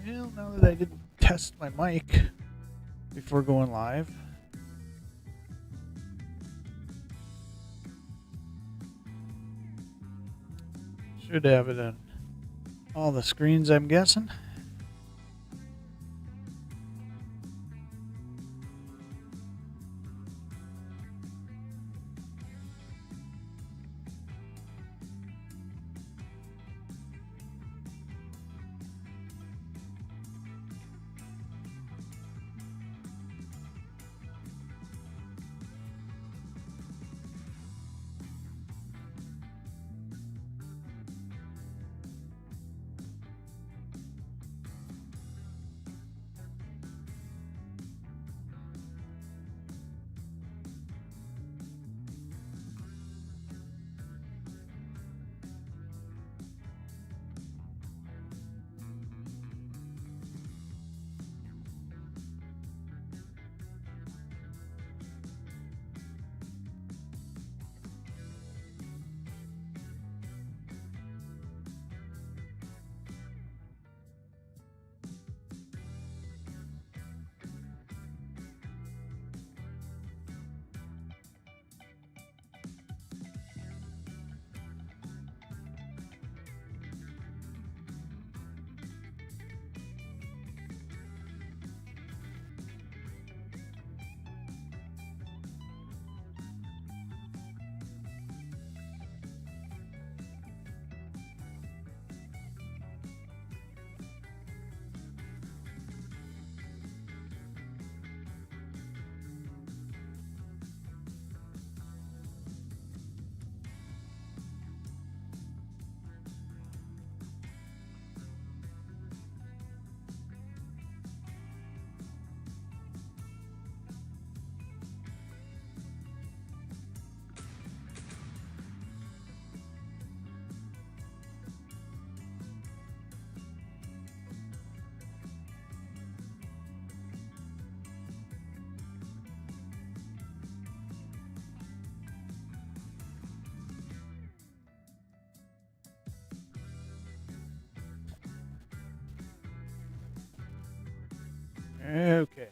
Well, now that I didn't test my mic before going live, should have it on all the screens, I'm guessing. Okay.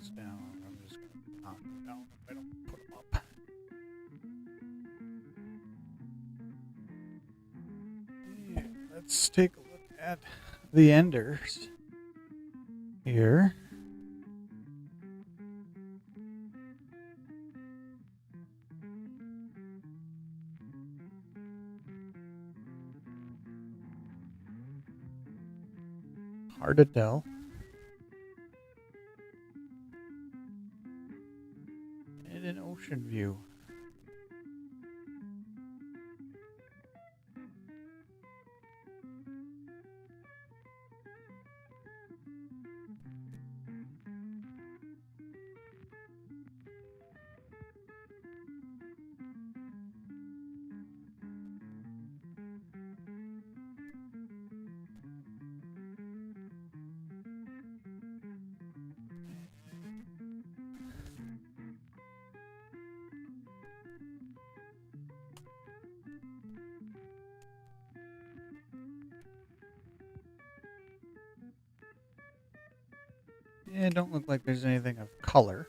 those down. I'm just going to knock them down if I don't put them up. Yeah, let's take a look at the enders here. Hard to tell. And an ocean view. Yeah, it don't look like there's anything of color.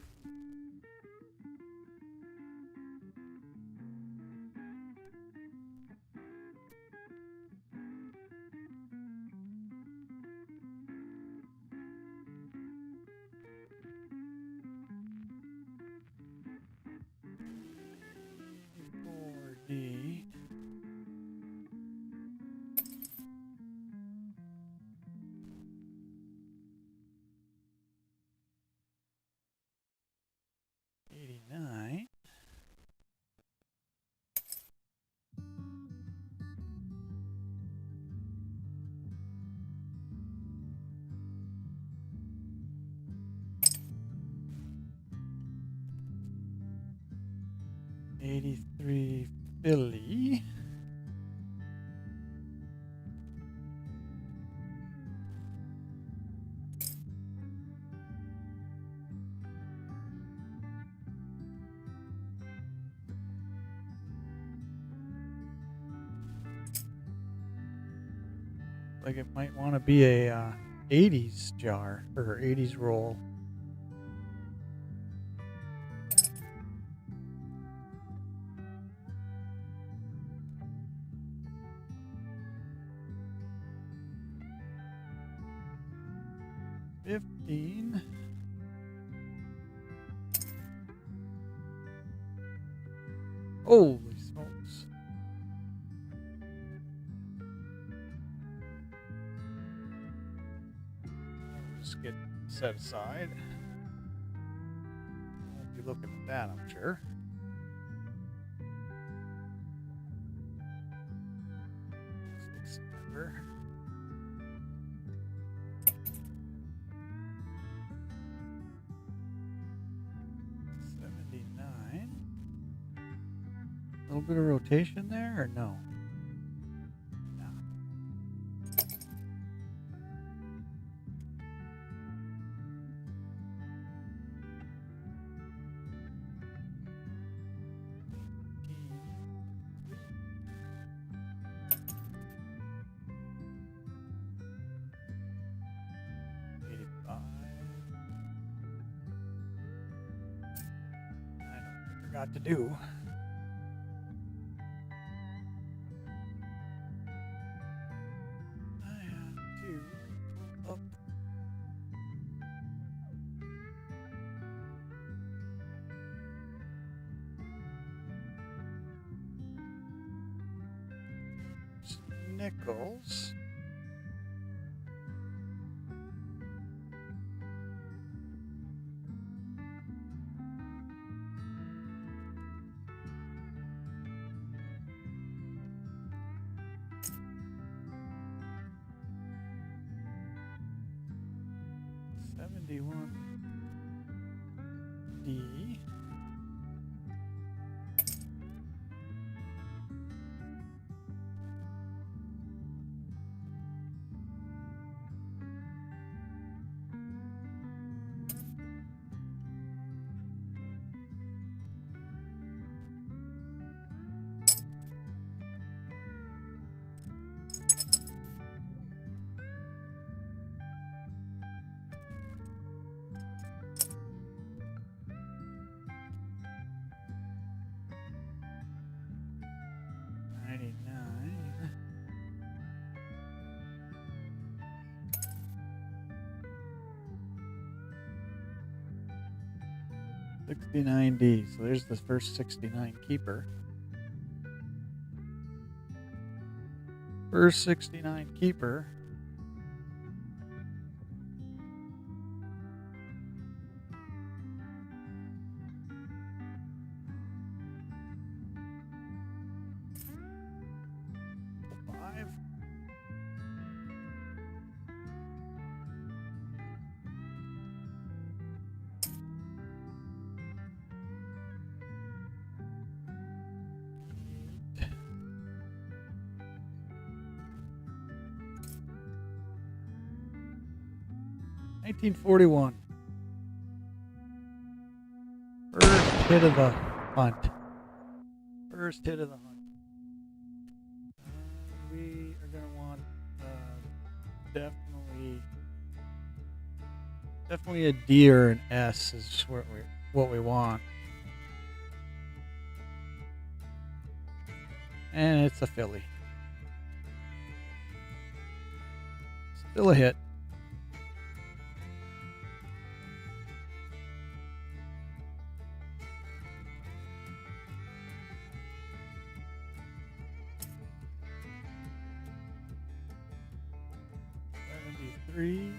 D. $89. $83 Philly. Like it might want to be a 80s jar or 80s roll. $15. Holy smokes. I'll just get set aside. Won't be looking at that, I'm sure. September. $79. A little bit of rotation there, or no? No. Forgot to do. I have to pull up nickels. $71 D. 69D. So there's the first 69 keeper. First 69 keeper. Five. $19.41. First hit of the hunt. First hit of the hunt. We are going to want definitely a D or an S is what we want. And it's a filly. Still a hit. $73.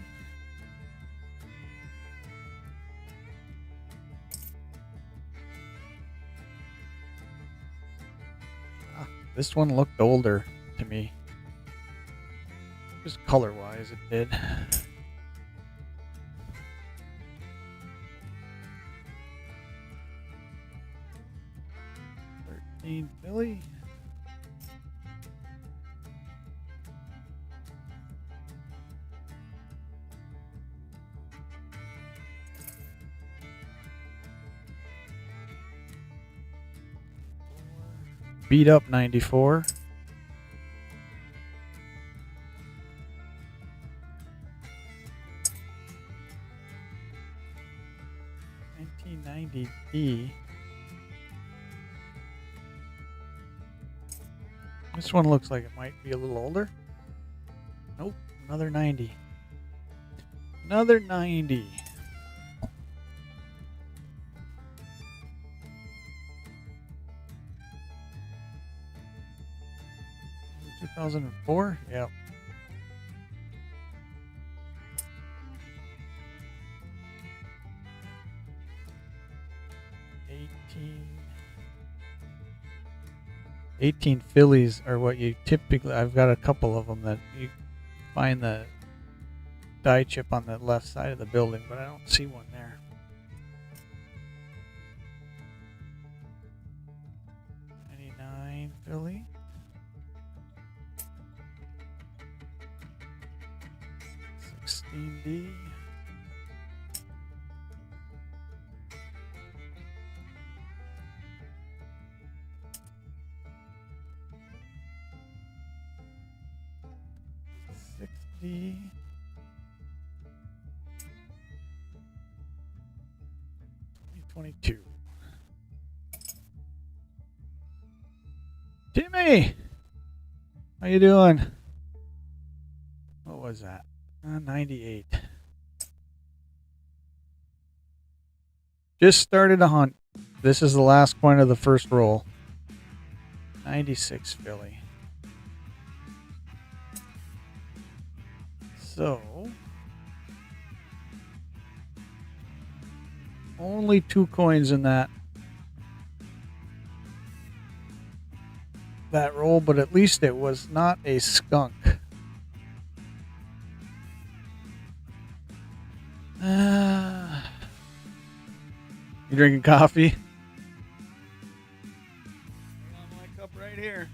This one looked older to me. Just color-wise, it did. 13 filly. Beat up 94. $19.90D. This one looks like it might be a little older. Nope, another 90. Another 90. $2004? Yep. $18 fillies are what you typically. I've got a couple of them that you find the die chip on the left side of the building, but I don't see one there. $99 filly. $16D. $60. $22. Timmy, how you doing? What was that? 98. Just started a hunt. This is the last point of the first roll. 96 filly. So, only 2 coins in that roll, but at least it was not a skunk. You drinking coffee? Hang on, my cup right here.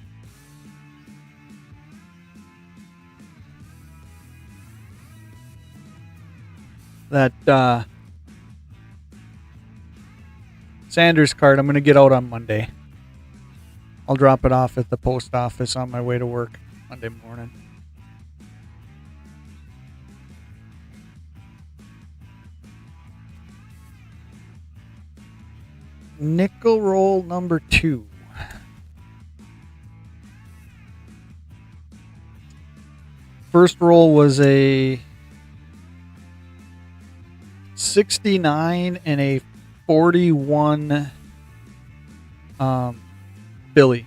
That Sanders card I'm going to get out on Monday. I'll drop it off at the post office on my way to work Monday morning. Nickel roll number 2. First roll was a 69 and a 41 Philly.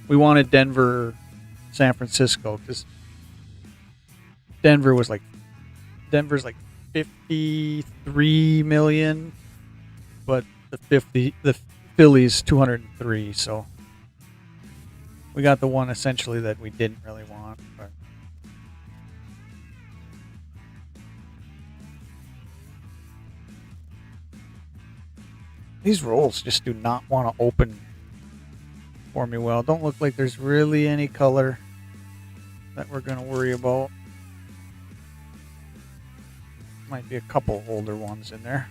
We wanted Denver, San Francisco, because Denver's like 53 million, but the Philly's 203. So we got the one essentially that we didn't really want. But these rolls just do not want to open for me well. Don't look like there's really any color that we're going to worry about. Might be a couple older ones in there.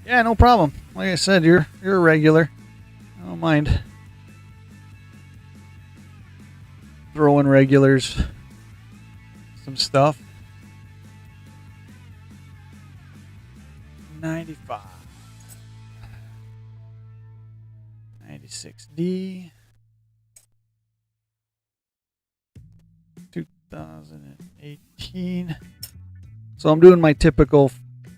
Yeah, no problem. Like I said, you're a regular. I don't mind throwing regulars some stuff. 95. 96D. 2018. So I'm doing my typical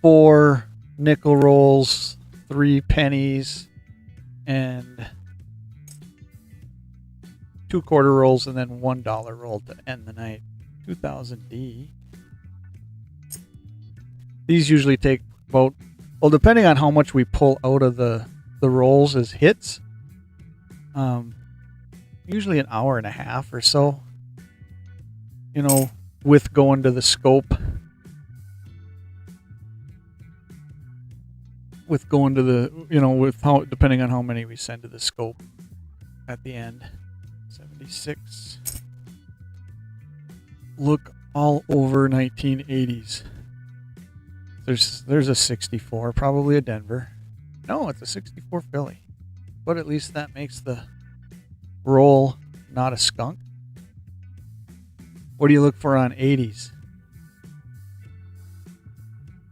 4 nickel rolls, 3 pennies, and 2 quarter rolls, and then $1 roll to end the night. 2000D. These usually take about, well, depending on how much we pull out of the rolls as hits, usually an hour and a half or so. You know, with going to the scope. With going to the, you know, with how, depending on how many we send to the scope at the end. 76. Look all over 1980s. There's a 64, probably a Denver. No, it's a 64 Philly. But at least that makes the roll not a skunk. What do you look for on 80s?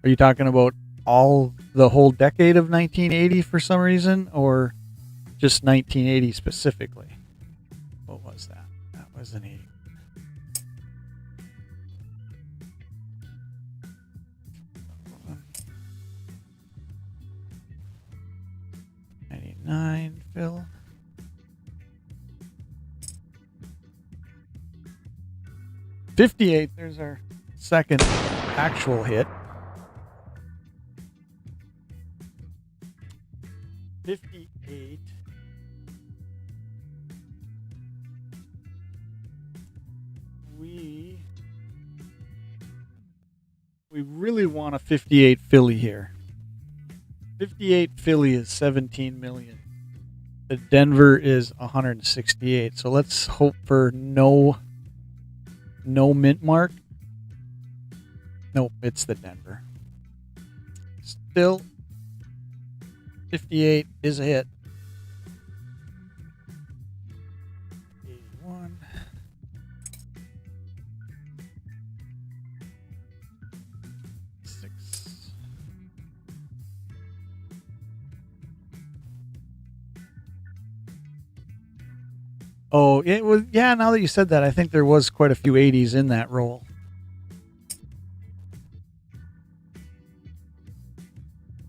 Are you talking about the whole decade of 1980 for some reason, or just 1980 specifically? What was that? That was an 80. $99, Phil. $58. There's our second actual hit. 58. We really want a 58 Philly here. 58 Philly is 17 million. The Denver is 168. So let's hope for no mint mark. Nope, it's the Denver. Still, 58 is a hit. 81. Oh, it was, yeah, now that you said that, I think there was quite a few 80s in that roll.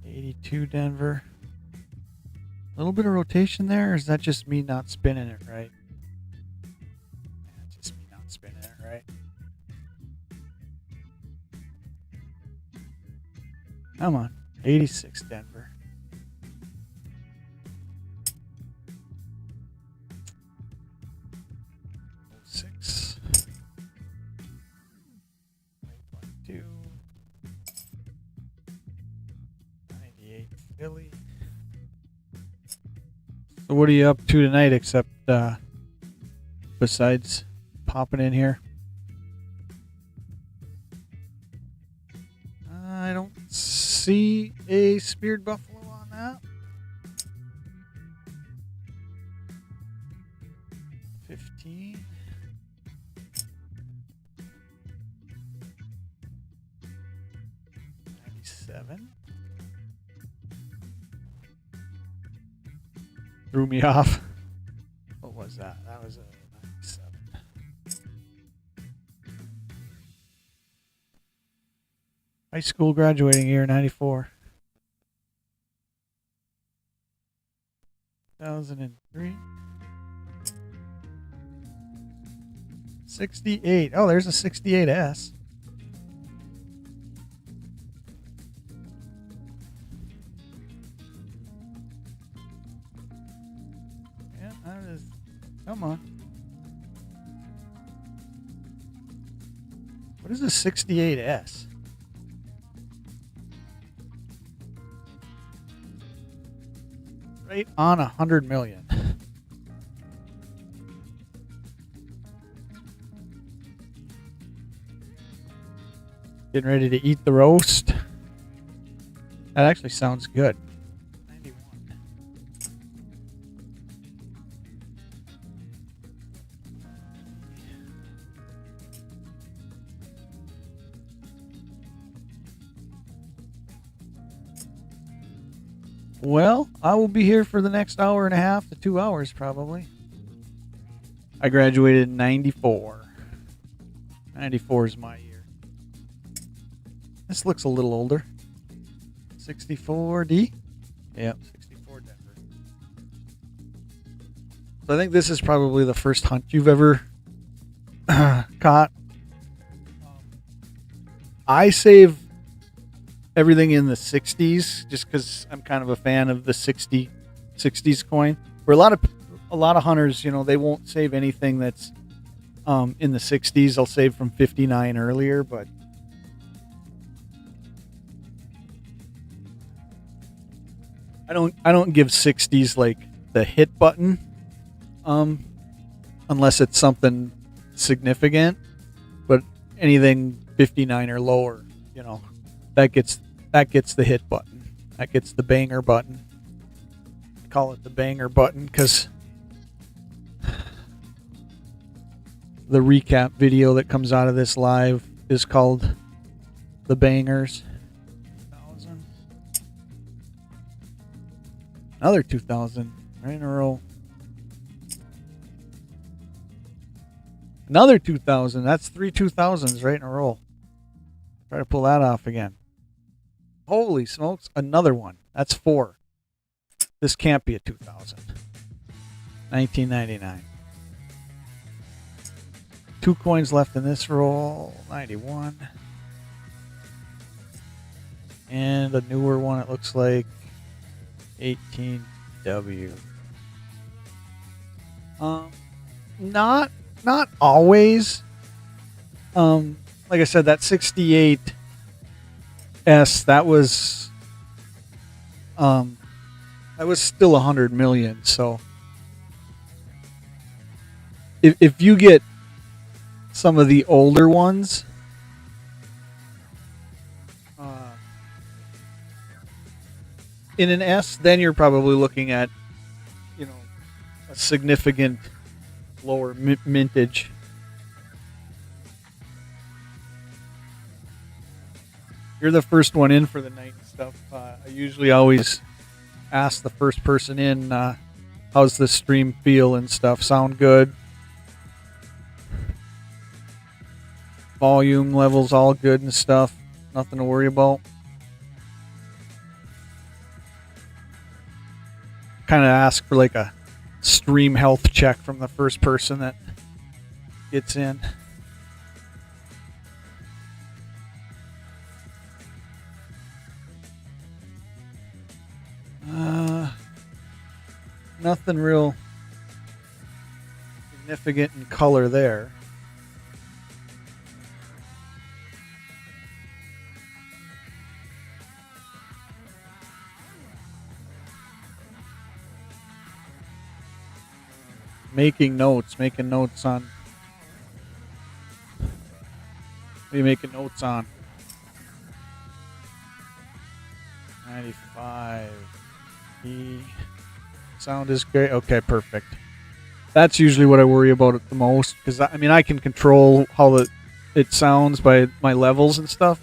$82 Denver. A little bit of rotation there, or is that just me not spinning it right? Yeah, just me not spinning it right. Come on. 86 Denver. Six. 8.2. 98 Philly. So what are you up to tonight, except besides popping in here? I don't see a speared buffalo on that. 15. 97. Threw me off. What was that? That was a 97. High school graduating year, 94. 2003. 68. Oh, there's a 68S. Yeah, that is. Come on. What is a 68S? Right on 100 million. Getting ready to eat the roast. That actually sounds good. 91. Well, I will be here for the next hour and a half to 2 hours probably. I graduated in 94. 94 is my year. This looks a little older. 64D? Yep, 64 Denver. So I think this is probably the first hunt you've ever caught. I save everything in the 60s just because I'm kind of a fan of the 60s coin. Where a lot of hunters, you know, they won't save anything that's in the 60s. They'll save from 59 earlier, but I don't give 60s like the hit button, unless it's something significant. But anything 59 or lower, you know, that gets the hit button. That gets the banger button. I call it the banger button because the recap video that comes out of this live is called the bangers. Another 2000 right in a row. Another 2000. That's 3 2000s right in a row. Try to pull that off again. Holy smokes. Another one. That's 4. This can't be a 2000. 1999. 2 coins left in this roll. 91. And a newer one, it looks like. 18W. Not always. Like I said, that 68S, that was still 100 million. So if you get some of the older ones, in an S, then you're probably looking at, you know, a significant lower mintage. You're the first one in for the night and stuff. I usually always ask the first person in, how's the stream feel and stuff? Sound good? Volume levels all good and stuff. Nothing to worry about. Kind of ask for like a stream health check from the first person that gets in. Nothing real significant in color there. Making notes on. What are you making notes on? 95. Sound is great. Okay, perfect. That's usually what I worry about the most because I mean I can control how it sounds by my levels and stuff.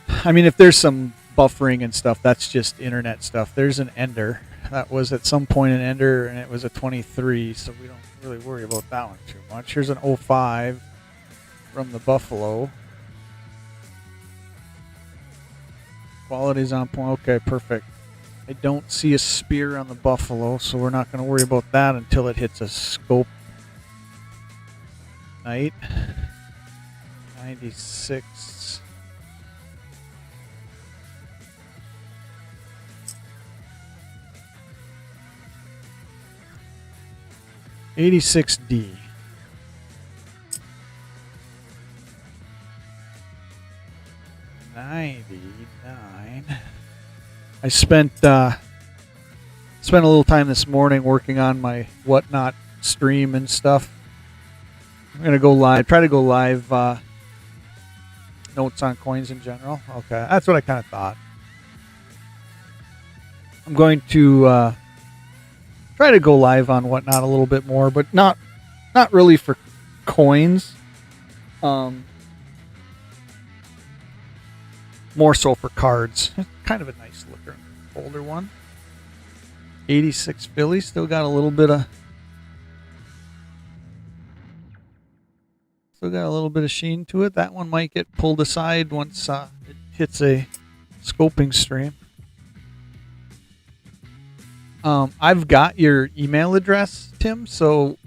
I mean if there's some buffering and stuff, that's just internet stuff. There's an ender. That was at some point an ender, and it was a 23, so we don't really worry about that one too much. Here's an 05 from the Buffalo. Quality's on point. Okay, perfect. I don't see a spear on the buffalo, so we're not going to worry about that until it hits a scope night. 96. $86D. 99. I spent a little time this morning working on my whatnot stream and stuff. I'm gonna go live. Try to go live. Notes on coins in general. Okay, that's what I kind of thought. I'm going to try to go live on whatnot a little bit more, but not really for coins. More so for cards. Kind of a nice looker, older one. 86 Philly. Still got a little bit of sheen to it. That one might get pulled aside once it hits a scoping stream. I've got your email address, Tim, so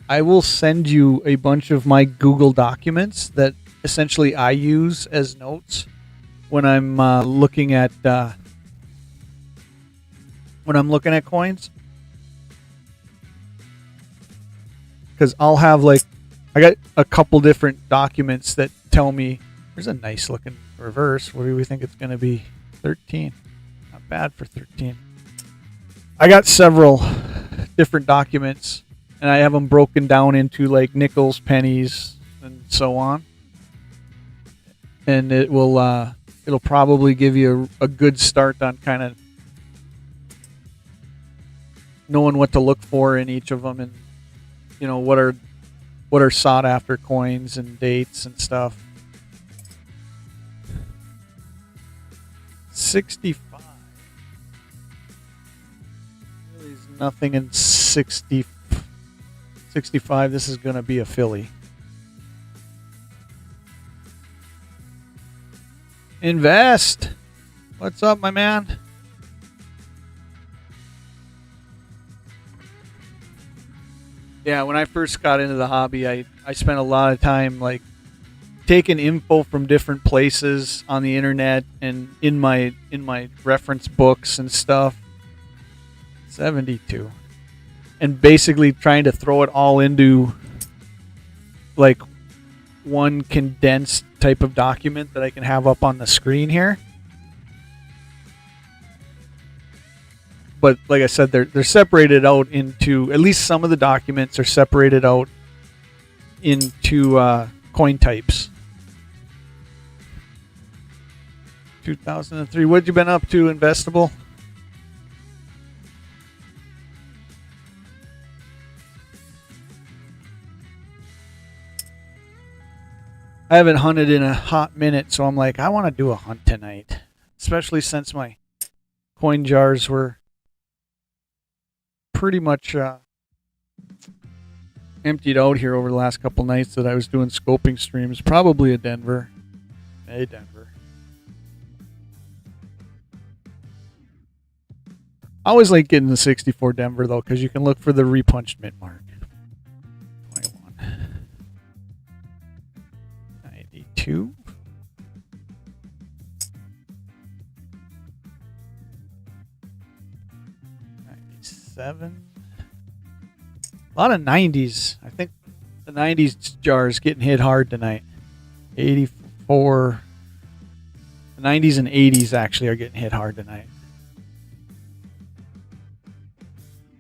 I will send you a bunch of my Google documents that essentially I use as notes when I'm looking at coins. Because I'll have I got a couple different documents that tell me there's a nice looking reverse. What do we think it's going to be? 13. Not bad for 13. I got several different documents, and I have them broken down into nickels, pennies, and so on. And it'll probably give you a good start on kind of knowing what to look for in each of them, and what are sought after coins and dates and stuff. 65. There's nothing in 65. This is going to be a Philly. Invest. What's up, my man? Yeah, when I first got into the hobby, I spent a lot of time taking info from different places on the internet and in my reference books and stuff. 72. And basically trying to throw it all into one condensed type of document that I can have up on the screen here. But like I said, they're separated out into, at least some of the documents are separated out into coin types. 2003. What you been up to, Investable? I haven't hunted in a hot minute, so I'm I want to do a hunt tonight. Especially since my coin jars were pretty much emptied out here over the last couple nights that I was doing scoping streams. Probably a Denver. Hey, Denver. I always like getting the 64 Denver, though, because you can look for the repunched mint mark. 21. 92. 97. A lot of 90s. I think the 90s jar is getting hit hard tonight. 84. The 90s and 80s actually are getting hit hard tonight.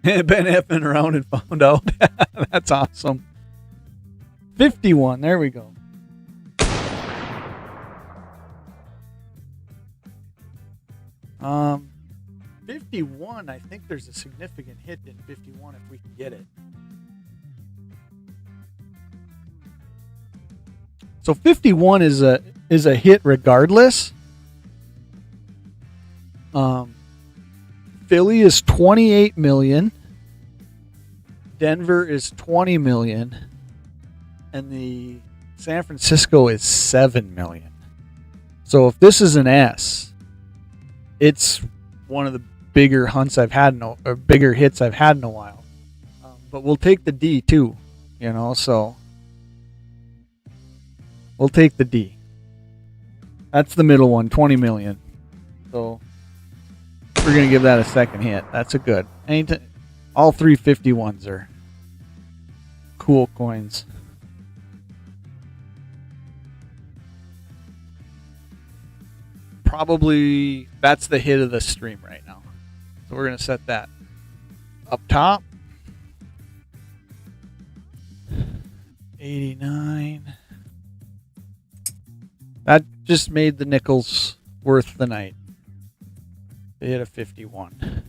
Been effing around and found out. That's awesome. 51. There we go. Um, 51. I think there's a significant hit in 51 if we can get it. So 51 is a hit regardless. Philly is 28 million. Denver is 20 million. And the San Francisco is 7 million. So if this is an S, it's one of the bigger hunts I've had or bigger hits I've had in a while. But we'll take the D too, so we'll take the D. That's the middle one, 20 million. So we're going to give that a second hit. That's a good. All 351s are cool coins. Probably that's the hit of the stream right now. So we're going to set that up top. 89. That just made the nickels worth the night. They hit a 51.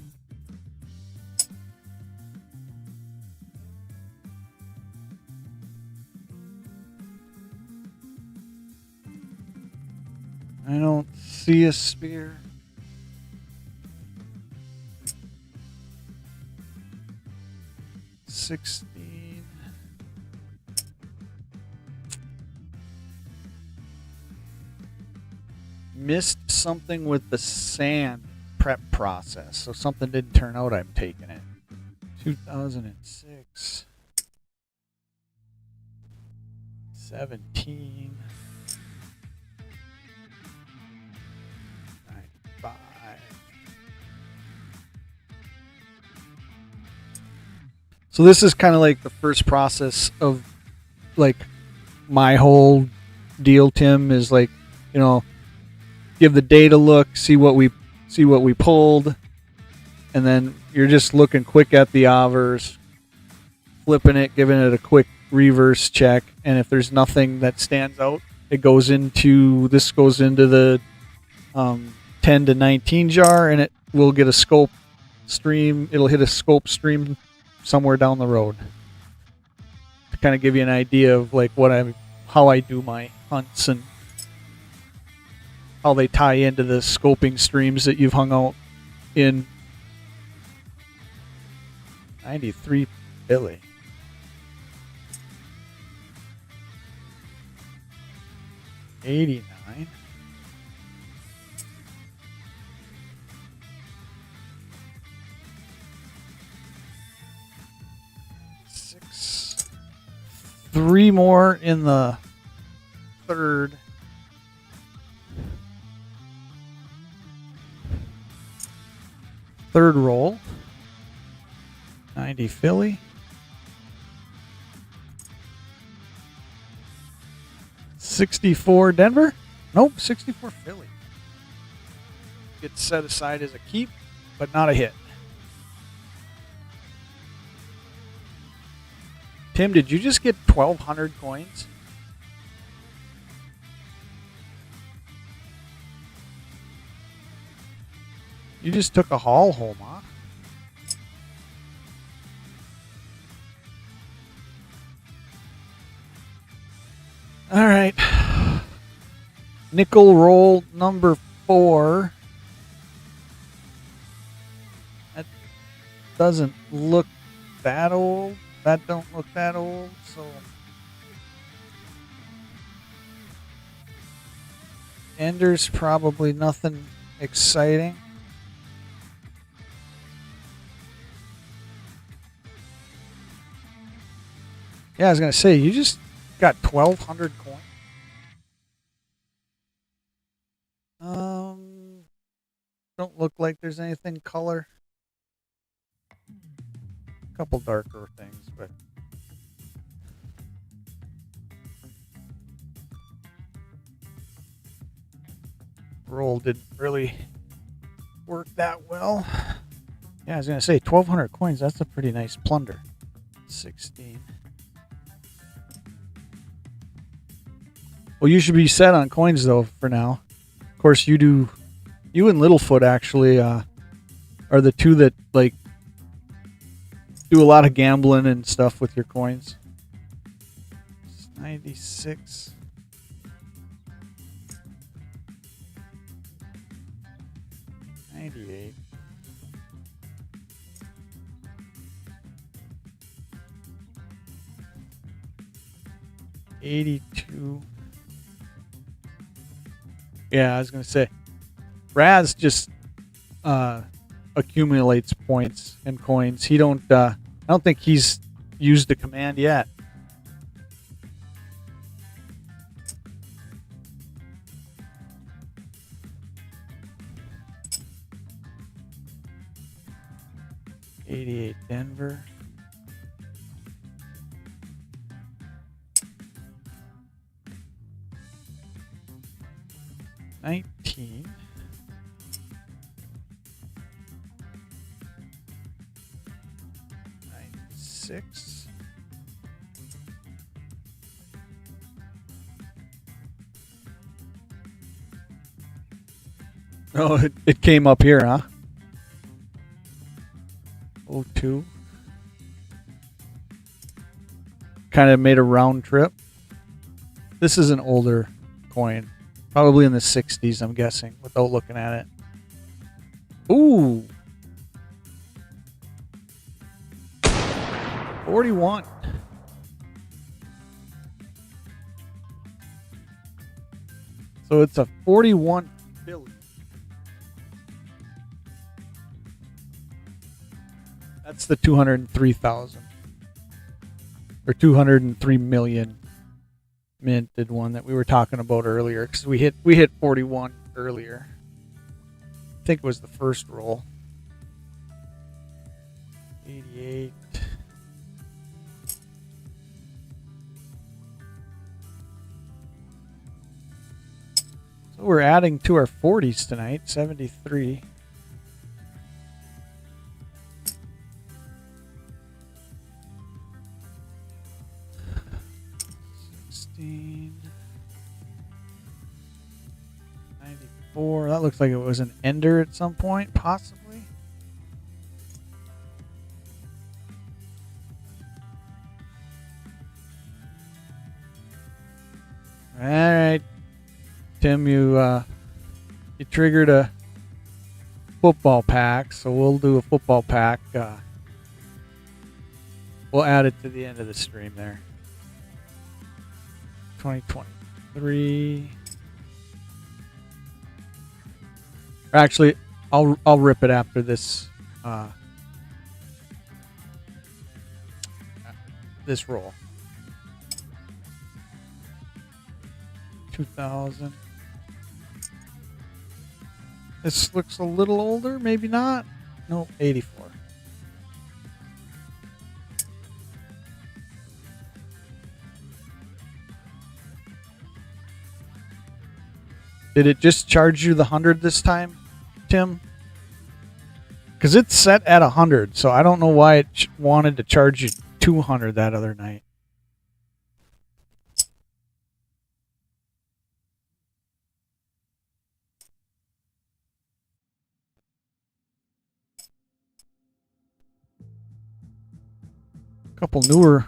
I don't see a spear. $16. Missed something with the sand prep process, so something didn't turn out. I'm taking it. 2006. 17. 95. So this is kind of like the first process of like my whole deal, Tim, is like, give the data look, see what we pulled, and then you're just looking quick at the avers, flipping it, giving it a quick reverse check, and if there's nothing that stands out, it goes into the 10 to 19 jar, and it will get a scope stream. It'll hit a scope stream somewhere down the road to kind of give you an idea of like how I do my hunts and how they tie into the scoping streams that you've hung out in. 93 Billy. $89. Three more in the third. Third roll. 90 Philly. 64 Denver. Nope, 64 Philly. Gets set aside as a keep, but not a hit. Tim, did you just get 1,200 coins? You just took a haul home, huh? All right. Nickel roll number 4. That doesn't look that old. That don't look that old, so Ender's probably nothing exciting. Yeah, I was gonna say, you just got 1,200 coins. Don't look like there's anything color. A couple darker things, but roll didn't really work that well. Yeah, I was gonna say 1,200 coins. That's a pretty nice plunder. 16. Well, you should be set on coins though for now. Of course, you do. You and Littlefoot actually are the two that like do a lot of gambling and stuff with your coins. 96. 98. 82. Yeah, I was gonna say, Raz just accumulates points and coins. He don't. I don't think he's used the command yet. '88 Denver. '19. '96. Oh, it came up here, huh? '02. Kind of made a round trip. This is an older coin. Probably in the 60s, I'm guessing, without looking at it. Ooh. 41. So it's a 41 Philly. That's the 203,000. Or 203 million minted one that we were talking about earlier, because we hit 41 earlier. I think it was the first roll. 88. So we're adding to our 40s tonight. 73. That looks like it was an ender at some point, possibly. All right, Tim, you triggered a football pack, so we'll do a football pack. We'll add it to the end of the stream there. 2023. Actually, I'll rip it after this this roll. 2000. This looks a little older, maybe not. No, 84. Did it just charge you the 100 this time, Tim? Because it's set at 100, so I don't know why it wanted to charge you 200 that other night. Couple newer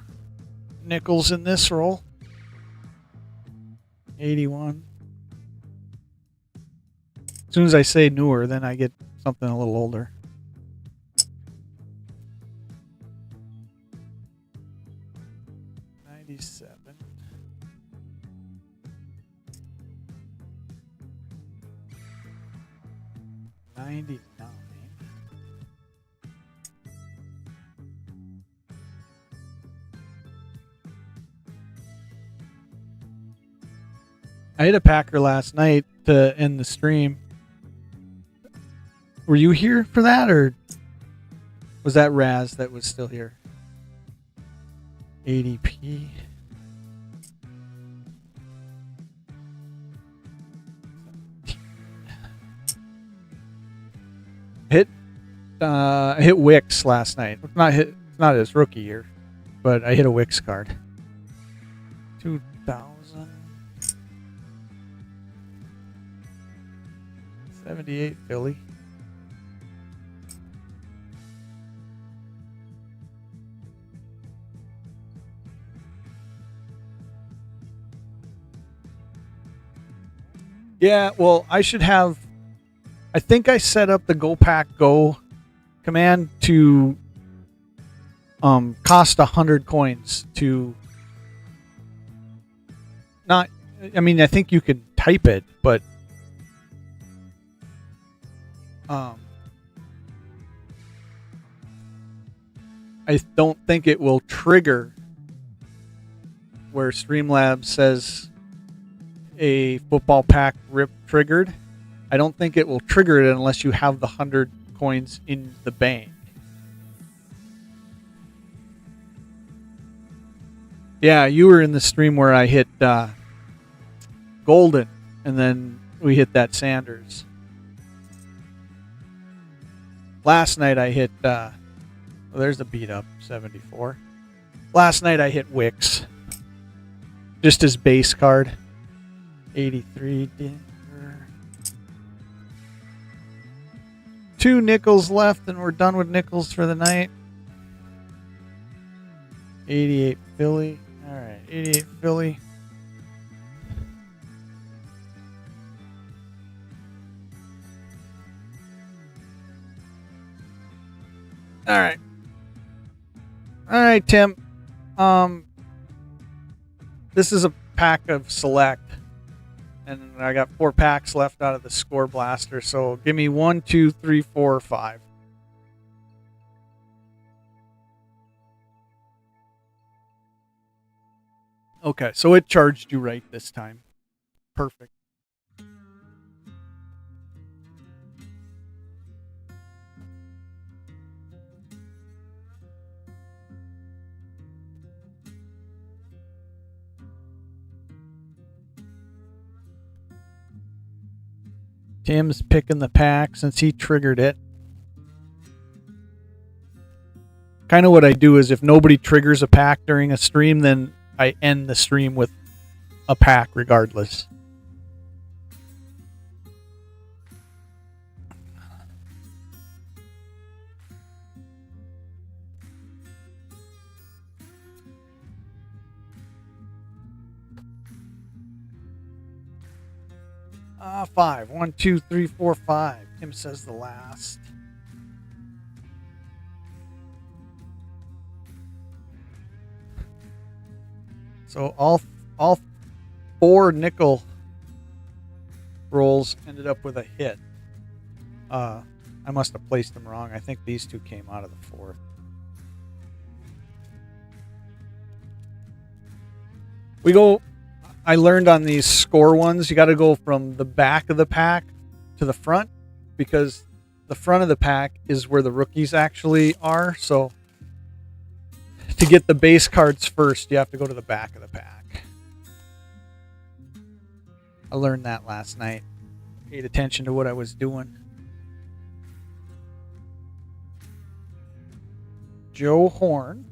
nickels in this roll. 81. As soon as I say newer, then I get something a little older. '97. '99. I hit a packer last night to end the stream. Were you here for that, or was that Raz that was still here? ADP. I hit Wix last night. It's not his rookie year, but I hit a Wix card. 2000. 78 Philly. Yeah, well, I think I set up the Go Pack Go command to cost 100 coins to not, I mean, I think you can type it, but I don't think it will trigger where Streamlabs says a football pack rip triggered. I don't think it will trigger it unless you have the 100 coins in the bank. Yeah, you were in the stream where I hit Golden, and then we hit that Sanders. Last night I hit, well, there's a beat up 74. Last night I hit Wicks. Just his base card. 83 Denver. 2 nickels left, and we're done with nickels for the night. 88 Philly. All right, 88 Philly. All right. All right, Tim. This is a pack of select, and I got 4 packs left out of the score blaster. So give me 1, 2, 3, 4, 5. Okay, so it charged you right this time. Perfect. Tim's picking the pack since he triggered it. Kind of what I do is if nobody triggers a pack during a stream, then I end the stream with a pack regardless. Five. 1, 2, 3, 4, 5. Tim says the last. So all 4 nickel rolls ended up with a hit. I must have placed them wrong. I think these 2 came out of the 4th. We go. I learned on these score ones, you got to go from the back of the pack to the front, because the front of the pack is where the rookies actually are. So to get the base cards first, you have to go to the back of the pack. I learned that last night. Paid attention to what I was doing. Joe Horn.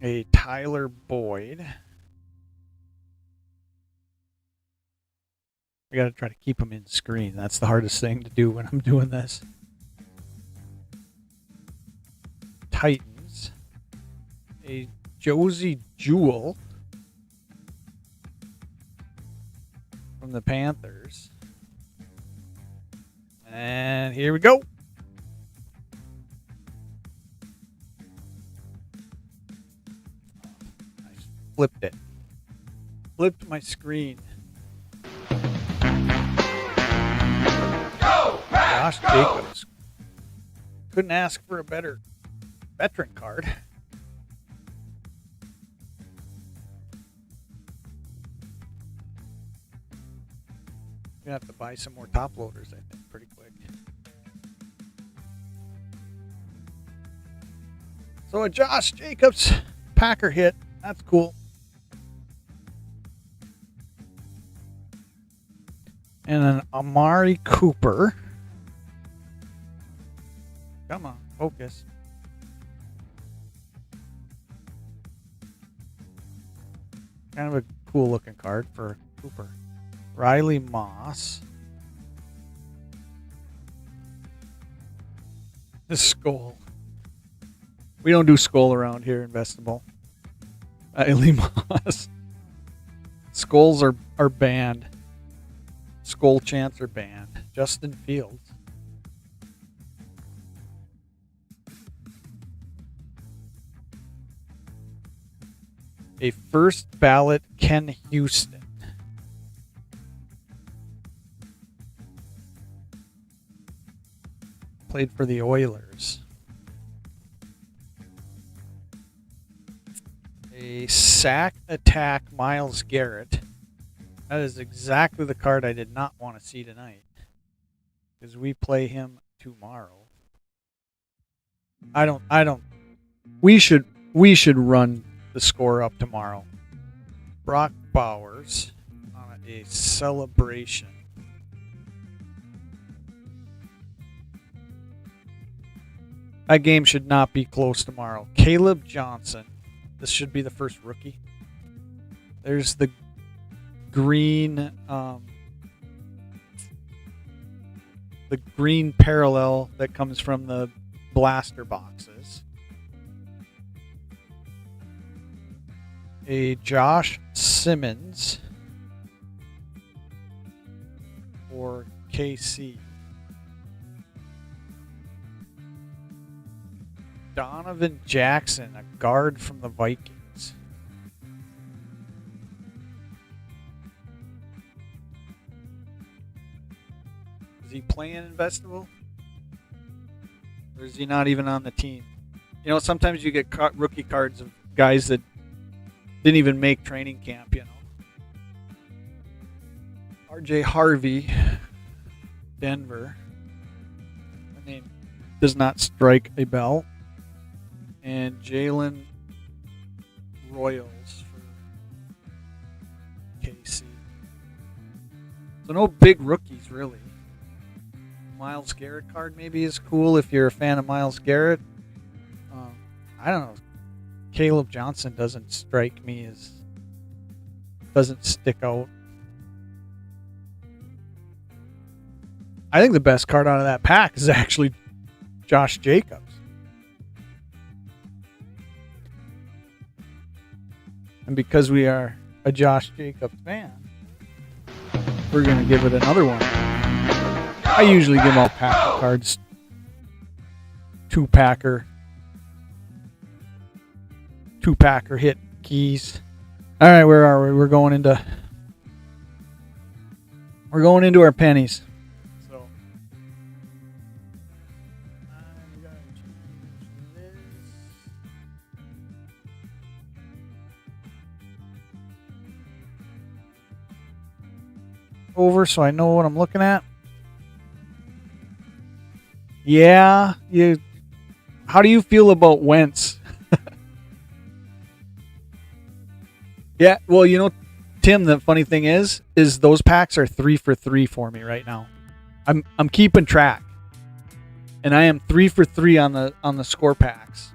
A Tyler Boyd. I got to try to keep him in screen. That's the hardest thing to do when I'm doing this. Titans. A Josie Jewell from the Panthers. And here we go. Flipped it. Flipped my screen. Josh Jacobs. Couldn't ask for a better veteran card. Gonna have to buy some more top loaders, I think, pretty quick. So a Josh Jacobs Packer hit. That's cool. And an Amari Cooper. Come on, focus. Kind of a cool looking card for Cooper. Riley Moss. The skull. We don't do skull around here in Vestibule. Riley Moss. Skulls are banned. Skull chants are banned. Justin Fields. A first ballot Ken Houston. Played for the Oilers. A sack attack Myles Garrett. That is exactly the card I did not want to see tonight. Because we play him tomorrow. We should run the score up tomorrow. Brock Bowers on a celebration. That game should not be close tomorrow. Caleb Johnson. This should be the first rookie. There's the green parallel that comes from the blaster boxes. A Josh Simmons for KC. Donovan Jackson, a guard from the Vikings. Is he playing in Festival? Or is he not even on the team? You know, sometimes you get rookie cards of guys that didn't even make training camp, you know. RJ Harvey, Denver. The name does not strike a bell. And Jalen Royals for KC. So no big rookies, really. Myles Garrett card maybe is cool if you're a fan of Myles Garrett. I don't know. Caleb Johnson doesn't strike me as... doesn't stick out. I think the best card out of that pack is actually Josh Jacobs. And because we are a Josh Jacobs fan, we're going to give it another one. I usually give out pack cards. 2-packer hit keys. All right, where are we? We're going into our pennies. So we gotta change this. Over, so I know what I'm looking at. Yeah, how do you feel about Wentz? Yeah, well, you know, Tim, the funny thing is those packs are 3 for 3 for me right now. I'm keeping track, and I am 3 for 3 on the score packs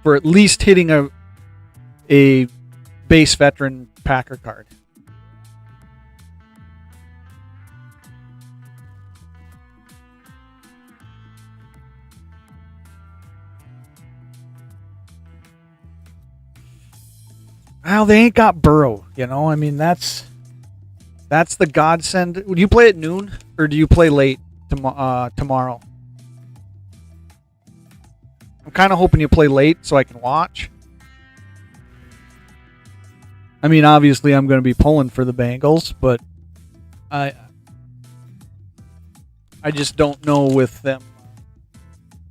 for at least hitting a base veteran Packer card. Well, they ain't got Burrow, you know. I mean, that's the godsend. Would you play at noon or do you play late tomorrow? I'm kind of hoping you play late so I can watch. I mean, obviously, I'm going to be pulling for the Bengals, but I just don't know with them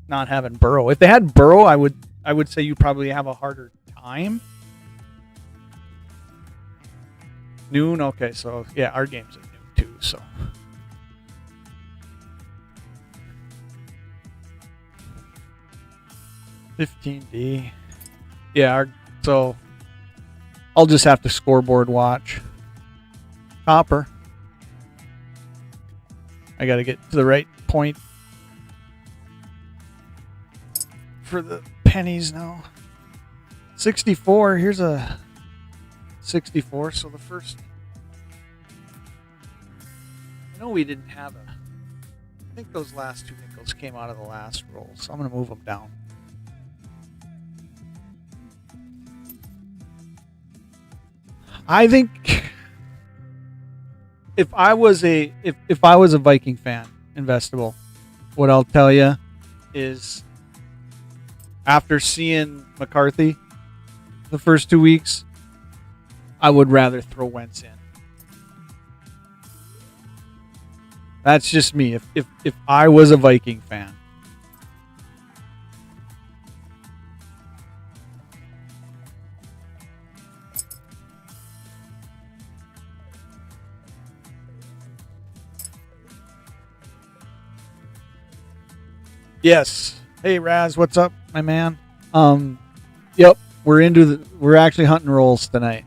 not having Burrow. If they had Burrow, I would say you probably have a harder time. Noon? Okay, so yeah, our game's at noon too, so. $15D. Yeah, so I'll just have to scoreboard watch. Copper. I gotta get to the right point for the pennies now. 64, here's a 64, so the first... I know we didn't have a... I think those last two nickels came out of the last roll, so I'm going to move them down. I think if I was a Viking fan, investable, what I'll tell you is after seeing McCarthy the first 2 weeks, I would rather throw Wentz in. That's just me. If I was a Viking fan, Yes. Hey Raz, what's up, my man? Yep, we're actually hunting rolls tonight.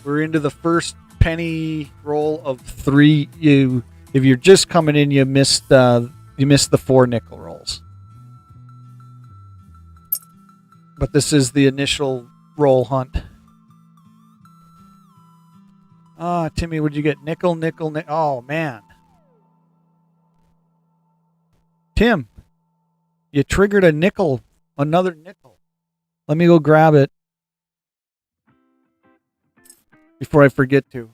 We're into the first penny roll of 3. If you're just coming in, you missed the 4 nickel rolls. But this is the initial roll hunt. Timmy, what'd you get? Nickel. Oh man, Tim, you triggered a nickel, another nickel. Let me go grab it before I forget to.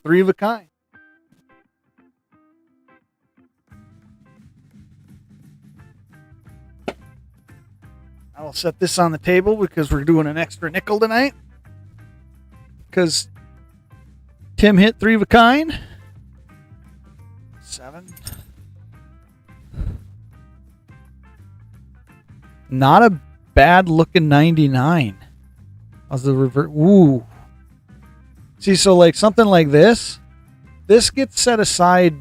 3 of a kind. I will set this on the table because we're doing an extra nickel tonight. Because Tim hit 3 of a kind. 7. Not a bad looking 99. How's the revert? Ooh. See, so like something like this gets set aside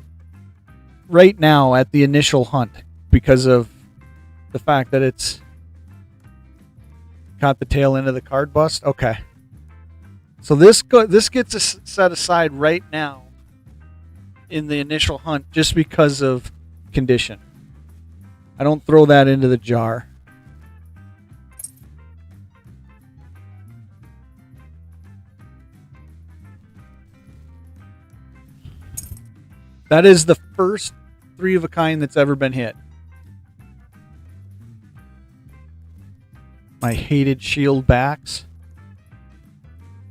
right now at the initial hunt because of the fact that it's caught the tail end of the card bust. Okay. So this gets set aside right now in the initial hunt just because of condition. I don't throw that into the jar. That is the first 3 of a kind that's ever been hit. My hated shield backs.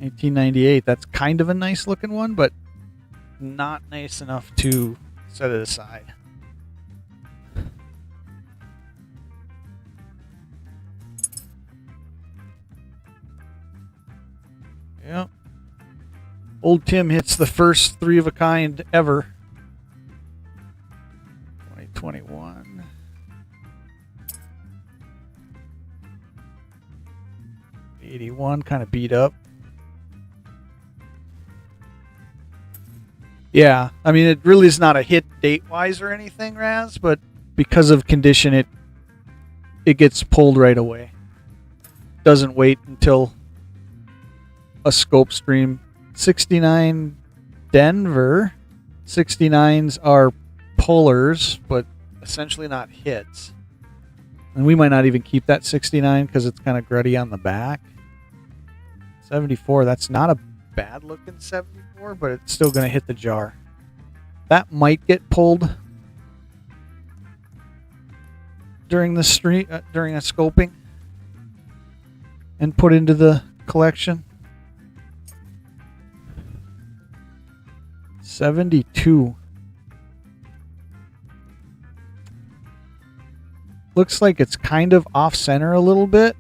1998. That's kind of a nice looking one, but not nice enough to set it aside. Yep. Old Tim hits the first 3 of a kind ever. 2021. '81, kind of beat up. Yeah, I mean, it really is not a hit date-wise or anything, Raz, but because of condition, it gets pulled right away. Doesn't wait until a scope stream. 69 Denver. 69s are pullers, but essentially not hits. And we might not even keep that 69 because it's kind of gruddy on the back. 74, that's not a bad looking 74, but it's still going to hit the jar. That might get pulled during the street during a scoping and put into the collection. 72. Looks like it's kind of off center a little bit.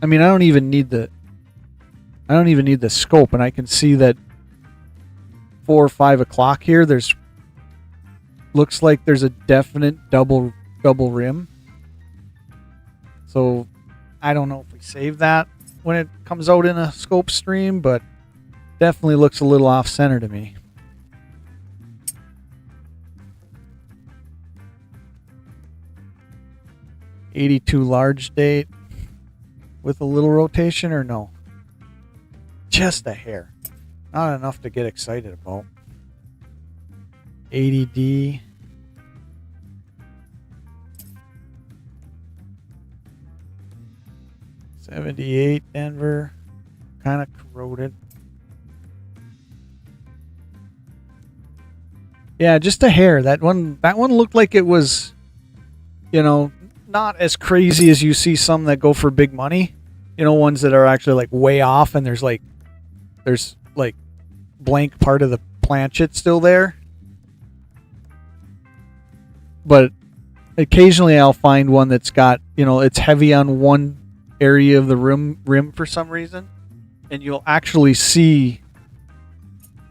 I mean, I don't even need the scope, and I can see that 4 or 5 o'clock here. Looks like there's a definite double rim. So I don't know if we save that when it comes out in a scope stream, but definitely looks a little off center to me. '82 large date with a little rotation or no? Just a hair. Not enough to get excited about. 80D. '78 Denver. Kind of corroded. Yeah, just a hair. That one looked like it was, not as crazy as you see some that go for big money. Ones that are actually like way off and there's blank part of the planchet still there. But occasionally I'll find one that's got, it's heavy on one area of the rim for some reason. And you'll actually see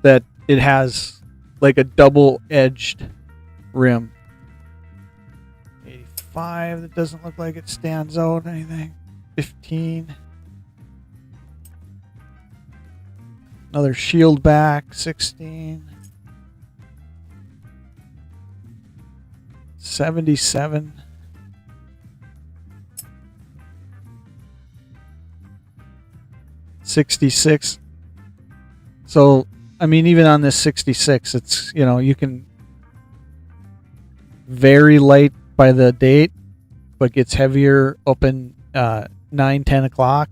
that it has like a double-edged rim. 85, that doesn't look like it stands out anything. 15. Another shield back, 16. 77. $66. So, I mean, even on this 66, it's, you know, you can very light by the date, but gets heavier up in 9, 10 o'clock.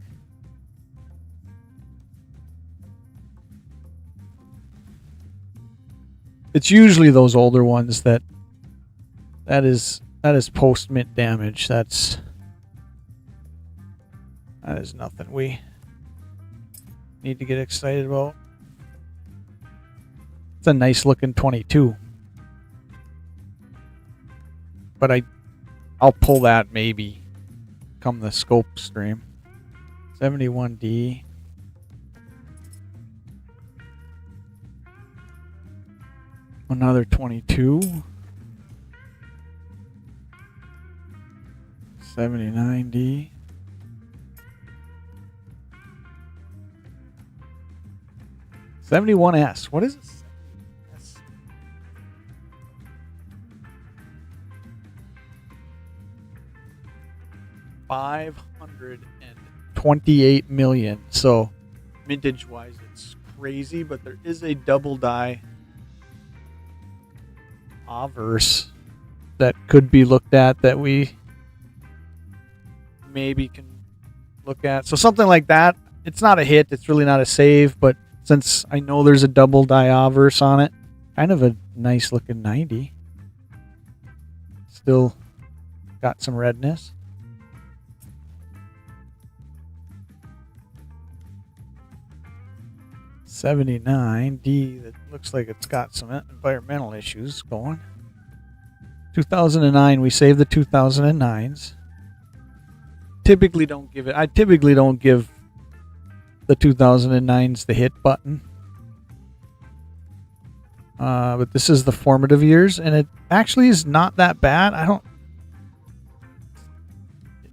It's usually those older ones that is post mint damage. That is nothing we need to get excited about. It's a nice looking 22. But I'll pull that maybe come the scope stream. 71D. Another 22. 79D. $71S. What is it? $528 million. So mintage wise it's crazy, but there is a double die obverse that could be looked at that we maybe can look at. So something like that. It's not a hit, it's really not a save, but since I know there's a double die obverse on it, kind of a nice looking 90. Still got some redness. $79D, that looks like it's got some environmental issues going. 2009, we saved the 2009s. I typically don't give the 2009s the hit button. But this is the formative years, and it actually is not that bad.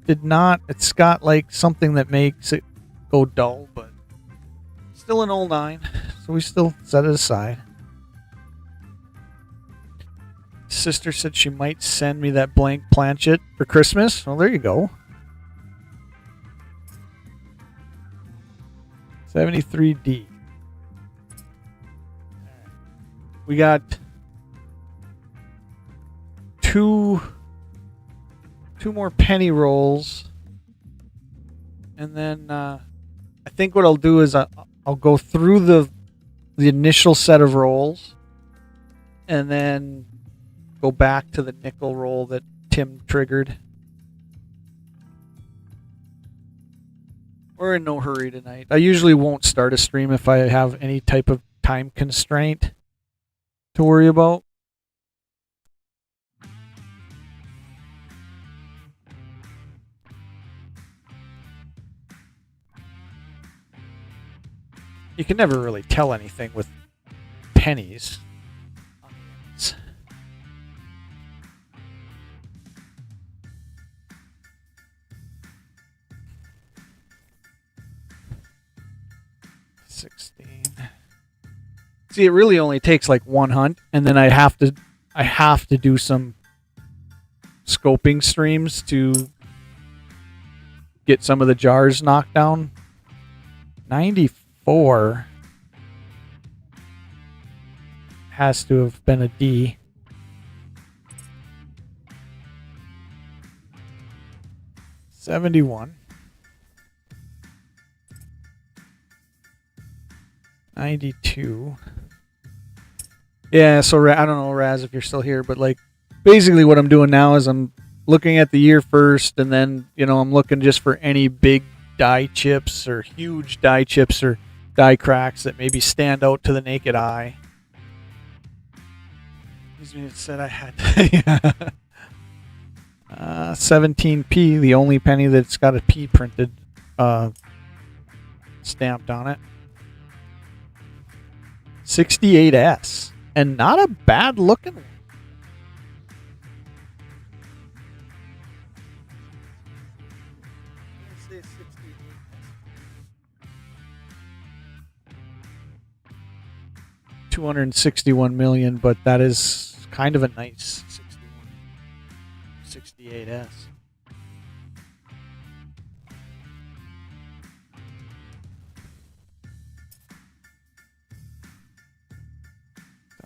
It's got like something that makes it go dull, but still an 09, so we still set it aside. Sister said she might send me that blank planchet for Christmas. Well, there you go. 73D. We got two more penny rolls, and then I think what I'll do is I'll go through the initial set of rolls, and then go back to the nickel roll that Tim triggered. We're in no hurry tonight. I usually won't start a stream if I have any type of time constraint to worry about. You can never really tell anything with pennies. 16. See, it really only takes like one hunt, and then I have to do some scoping streams to get some of the jars knocked down. 94 has to have been a D. $71. 92. Yeah, so I don't know, Raz, if you're still here, but like basically what I'm doing now is I'm looking at the year first, and then, you know, I'm looking just for any big die chips or huge die chips or die cracks that maybe stand out to the naked eye. It said I had 17p, the only penny that's got a P printed stamped on it. 68S, and not a bad looking one. Let's say 261 million, but that is kind of a nice 61. 68S.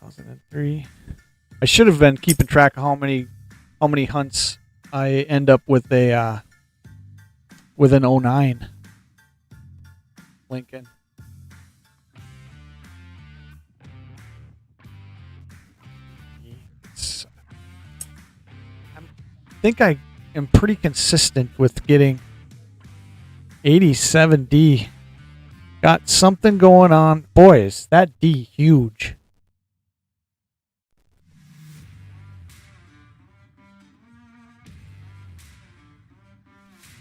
...2003. I should have been keeping track of how many hunts I end up with a with an 09 Lincoln. I think I am pretty consistent with getting 87D. Got something going on. Boys, that D huge.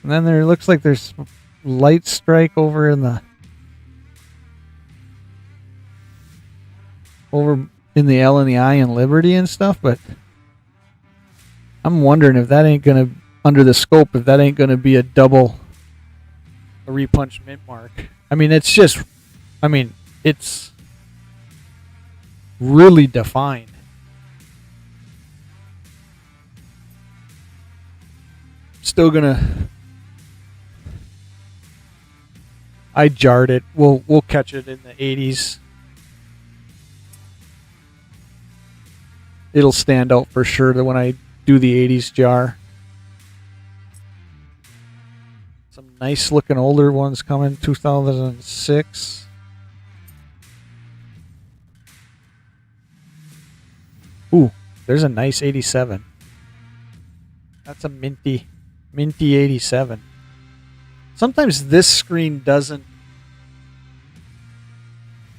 And then there looks like there's light strike over in the L and the I and Liberty and stuff, but I'm wondering if that ain't gonna, under the scope, if that ain't gonna be a repunch mint mark. I mean, it's really defined. Still gonna. I jarred it. We'll catch it in the 80s. It'll stand out for sure that when I do the 80s jar. Some nice looking older ones coming. 2006. Ooh, there's a nice 87. That's a minty 87. Sometimes this screen doesn't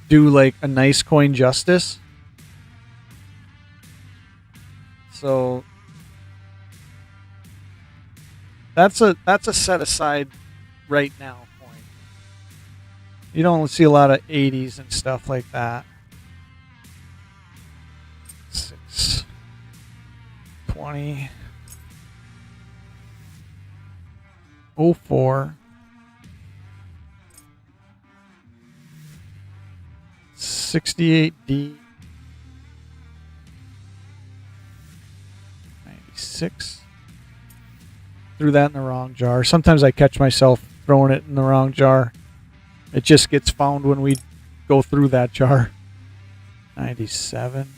do like a nice coin justice. So that's a set aside right now coin. You don't see a lot of 80s and stuff like that. 6, 20, 04, 68D, 96. Threw that in the wrong jar. Sometimes I catch myself throwing it in the wrong jar. It just gets found when we go through that jar. 97.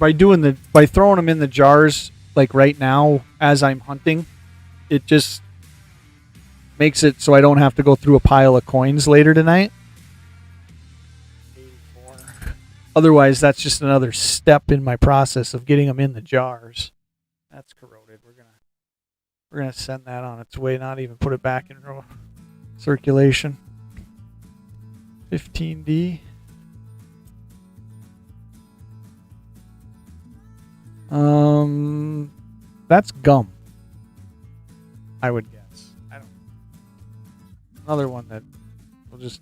By throwing them in the jars like right now as I'm hunting, it just makes it so I don't have to go through a pile of coins later tonight. 84. Otherwise, that's just another step in my process of getting them in the jars. That's corroded. We're gonna send that on its way. Not even put it back in circulation. 15D. That's gum, I would guess. I don't know. Another one that will just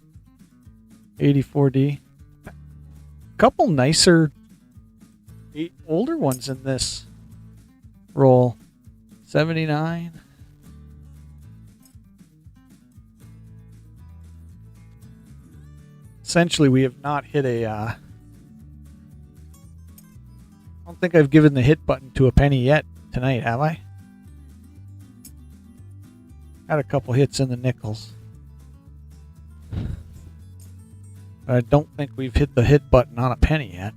84D. A couple nicer older ones in this roll. 79. Essentially, we have not hit a I don't think I've given the hit button to a penny yet tonight, have I? Had a couple hits in the nickels. But I don't think we've hit the hit button on a penny yet.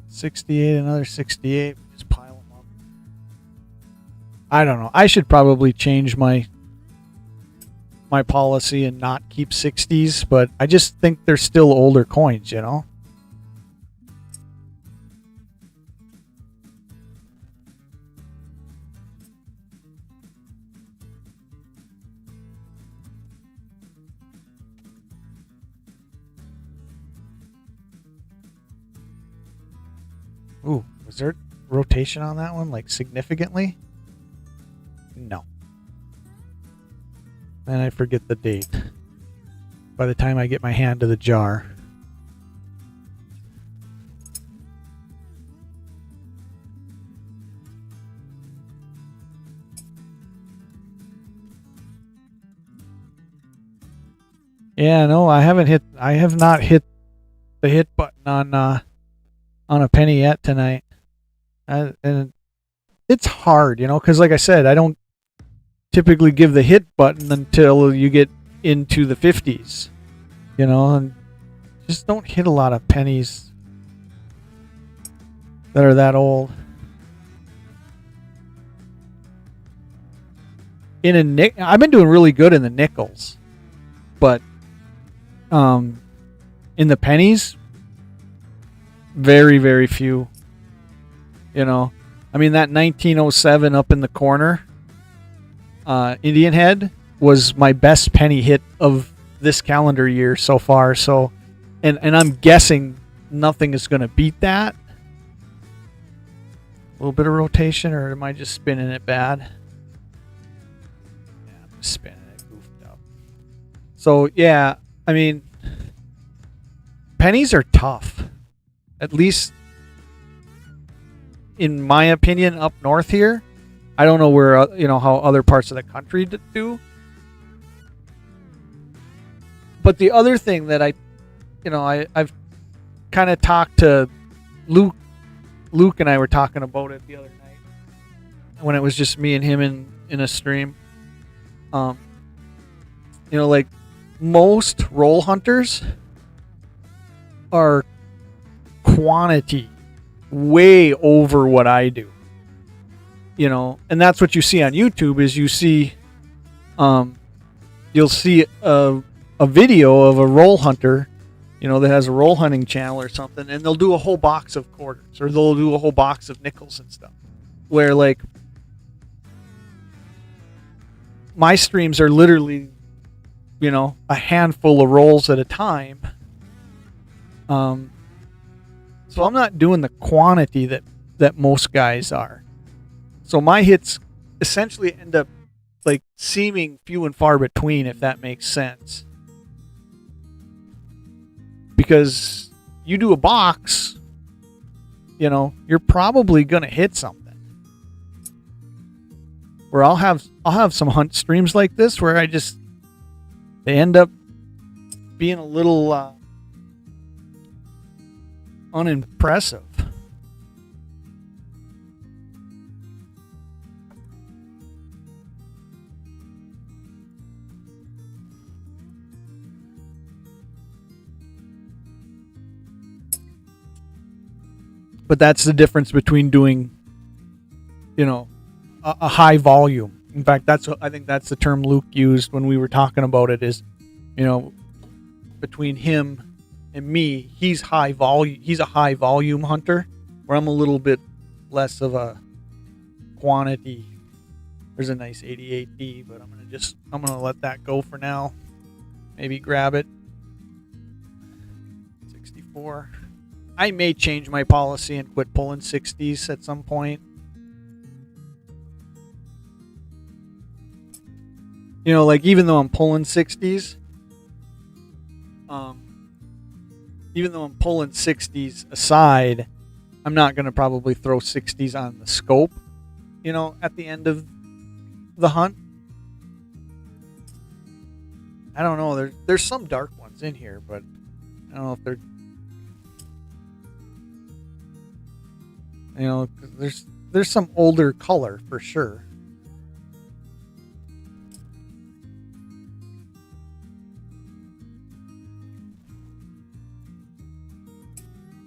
68, another 68. Just pile them up. I don't know. I should probably change my policy and not keep 60s, but I just think they're still older coins, you know? Ooh, was there rotation on that one, like significantly? No. Then I forget the date. By the time I get my hand to the jar. Yeah, no, I have not hit the hit button on a penny yet tonight. And it's hard, because like I said, I don't typically give the hit button until you get into the 50s, and just don't hit a lot of pennies that are that old. I've been doing really good in the nickels, but in the pennies, very, very few. I mean, that 1907 up in the corner, Indian Head, was my best penny hit of this calendar year so far. So, and I'm guessing nothing is going to beat that. A little bit of rotation, or am I just spinning it bad? Yeah, I'm just spinning it goofed up. So, yeah, I mean, pennies are tough. At least, in my opinion, up north here. I don't know where, how other parts of the country do. But the other thing that I've kind of talked to Luke. Luke and I were talking about it the other night when it was just me and him in a stream. Like most roll hunters are quantity way over what I do. And that's what you see on YouTube is you'll see a video of a roll hunter, that has a roll hunting channel or something, and they'll do a whole box of quarters or they'll do a whole box of nickels and stuff. Where like my streams are literally, a handful of rolls at a time. So I'm not doing the quantity that most guys are. So my hits essentially end up like seeming few and far between, if that makes sense. Because you do a box, you're probably gonna hit something. Where I'll have some hunt streams like this where they end up being a little unimpressive. But that's the difference between doing, a high volume. In fact, I think that's the term Luke used when we were talking about it is, between him and me, he's high volume. He's a high volume hunter, where I'm a little bit less of a quantity. There's a nice 88D, but I'm gonna let that go for now. Maybe grab it. 64. I may change my policy and quit pulling 60s at some point. Like even though I'm pulling 60s, aside, I'm not going to probably throw 60s on the scope, at the end of the hunt. I don't know. There's some dark ones in here, but I don't know if they're, there's some older color for sure.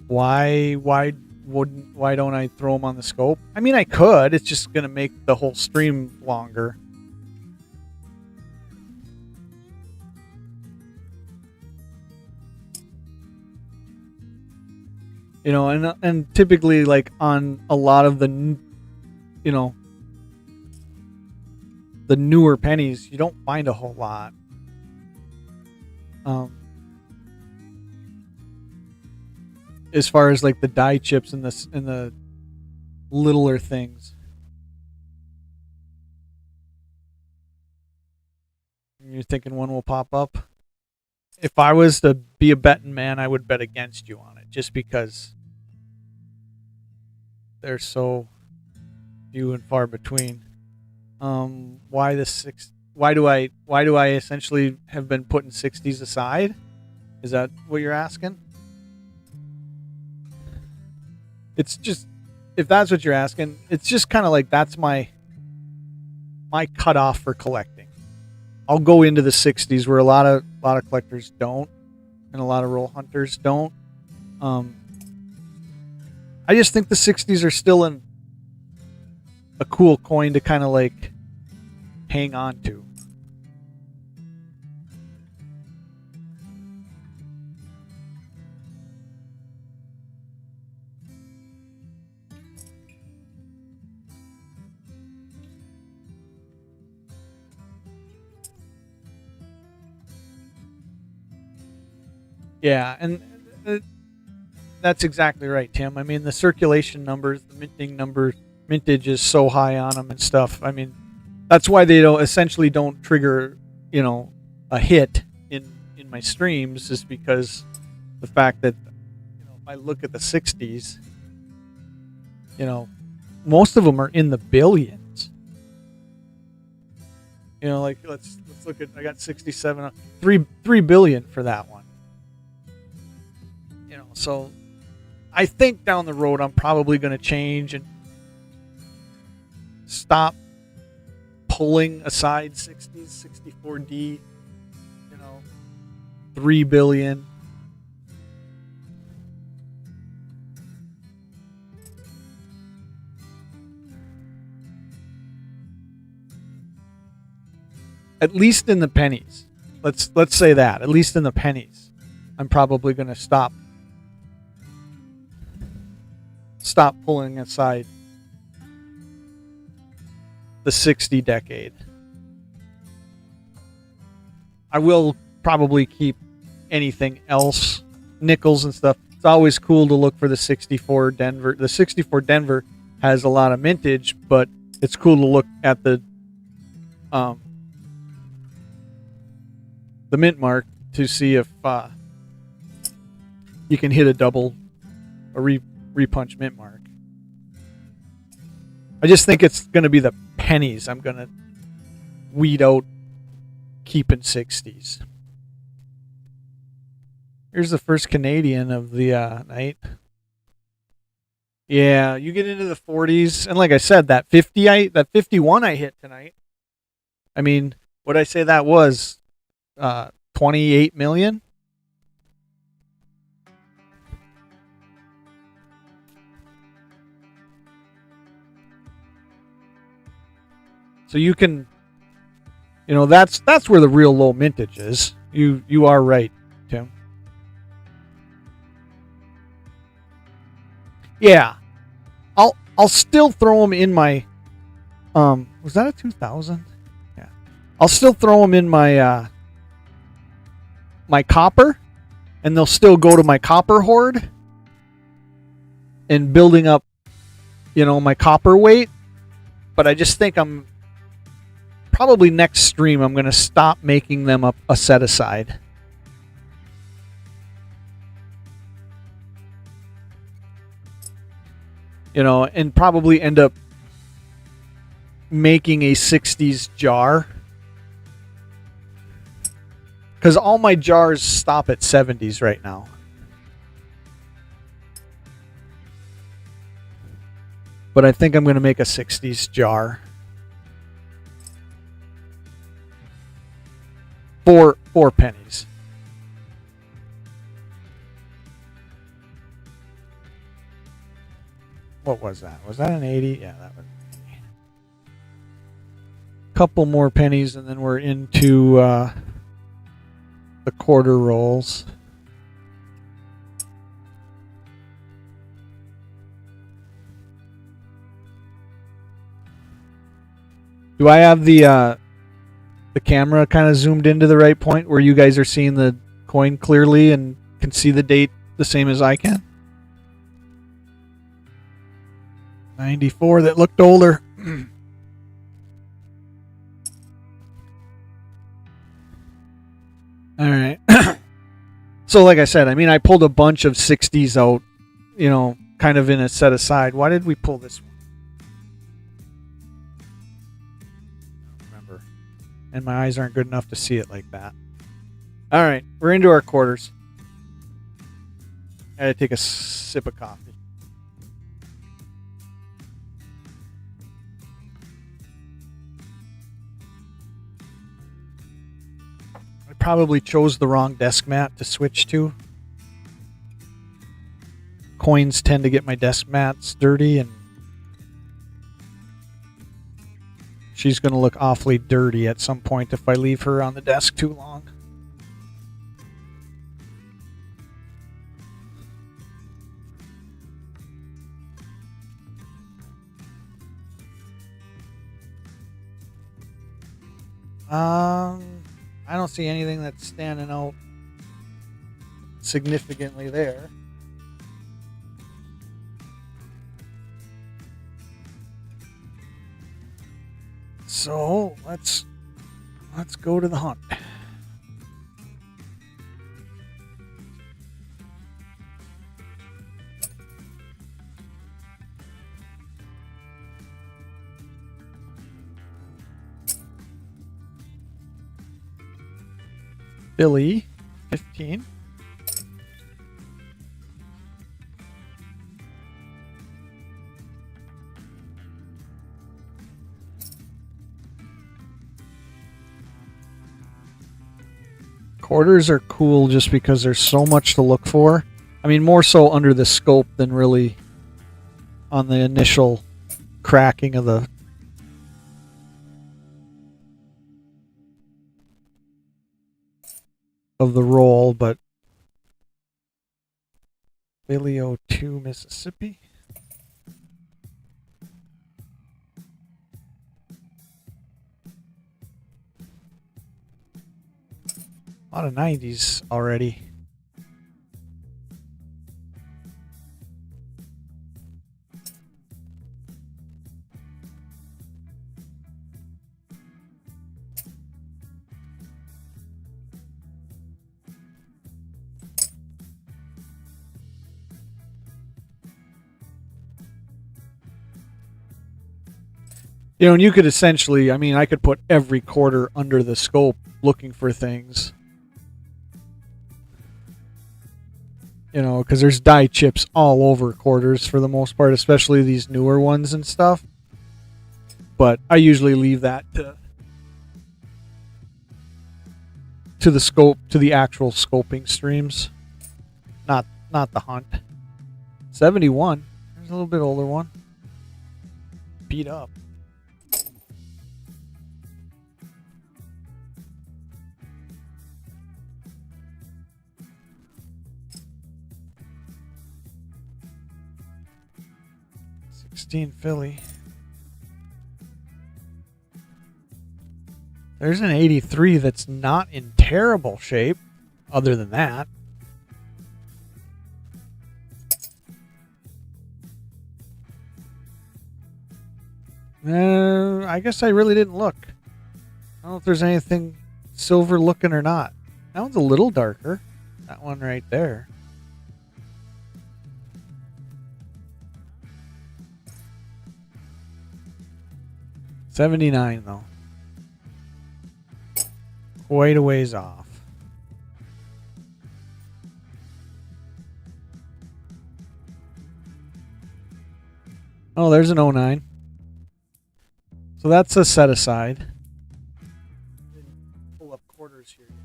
Why don't I throw them on the scope? I mean, I could. It's just gonna make the whole stream longer. And typically, like on a lot of the newer pennies, you don't find a whole lot. As far as like the die chips and the littler things. You're thinking one will pop up? If I was to be a betting man, I would bet against you on it, just because they're so few and far between. Why the why do I essentially have been putting 60s aside? Is that what you're asking? It's just, if that's what you're asking, it's just kind of like that's my cutoff for collecting. I'll go into the 60s where a lot of collectors don't, and a lot of roll hunters don't. I just think the 60s are still a cool coin to kind of like hang on to. Yeah, and that's exactly right, Tim. I mean, the circulation numbers, the mintage is so high on them and stuff. I mean, that's why they don't trigger, a hit in my streams, is because the fact that, if I look at the 60s, most of them are in the billions. Like let's look at, I got 67, 3 billion for that one. So I think down the road I'm probably going to change and stop pulling aside 60s, 64D, 3 billion. At least in the pennies. Let's say that. At least in the pennies. I'm probably going to stop pulling aside the 60 decade. I will probably keep anything else, nickels and stuff. It's always cool to look for the 64 Denver. The 64 Denver has a lot of mintage, but it's cool to look at the mint mark to see if you can hit a double, a repunch mint mark. I just think it's going to be the pennies I'm going to weed out keeping 60s. Here's the first Canadian of the night. Yeah, you get into the 40s, and like I said, that 51 I hit tonight. I mean, what'd I say that was? 28 million? So you can, that's where the real low mintage is. You are right, Tim. Yeah, I'll still throw them in my. Was that a 2000? Yeah, I'll still throw them in my my copper, and they'll still go to my copper hoard and building up, my copper weight. But I just think I'm probably next stream I'm going to stop making them a set aside. And probably end up making a 60s jar. Because all my jars stop at 70s right now. But I think I'm going to make a 60s jar. Four pennies. What was that? Was that an 80? Yeah, that was an 80. Couple more pennies and then we're into the quarter rolls. Do I have the camera kind of zoomed into the right point where you guys are seeing the coin clearly and can see the date the same as I can? 94, that looked older. All right. So like I said, I mean, I pulled a bunch of 60s out, kind of in a set aside. Why did we pull this one? I don't remember. and my eyes aren't good enough to see it like that. All right, we're into our quarters. I gotta take a sip of coffee. I probably chose the wrong desk mat to switch to. Coins tend to get my desk mats dirty, and she's going to look awfully dirty at some point if I leave her on the desk too long. I don't see anything that's standing out significantly there. So let's go to the hunt. Billy, 15. Quarters are cool just because there's so much to look for. I mean, more so under the scope than really on the initial cracking of the roll, but Billy 02 Mississippi. A lot of 90s already. You know, and you could essentially, I mean, I could put every quarter under the scope looking for things. You know, because there's die chips all over quarters for the most part, especially these newer ones and stuff. But I usually leave that to the scope, to the actual scoping streams, not the hunt. 71. There's a little bit older one. Beat up. Philly. There's an 83 that's not in terrible shape, other than that. I guess I really didn't look. I don't know if there's anything silver looking or not. That one's a little darker. That one right there. $79 though. Quite a ways off. Oh, there's an 09. So that's a set aside. Didn't pull up quarters here yet.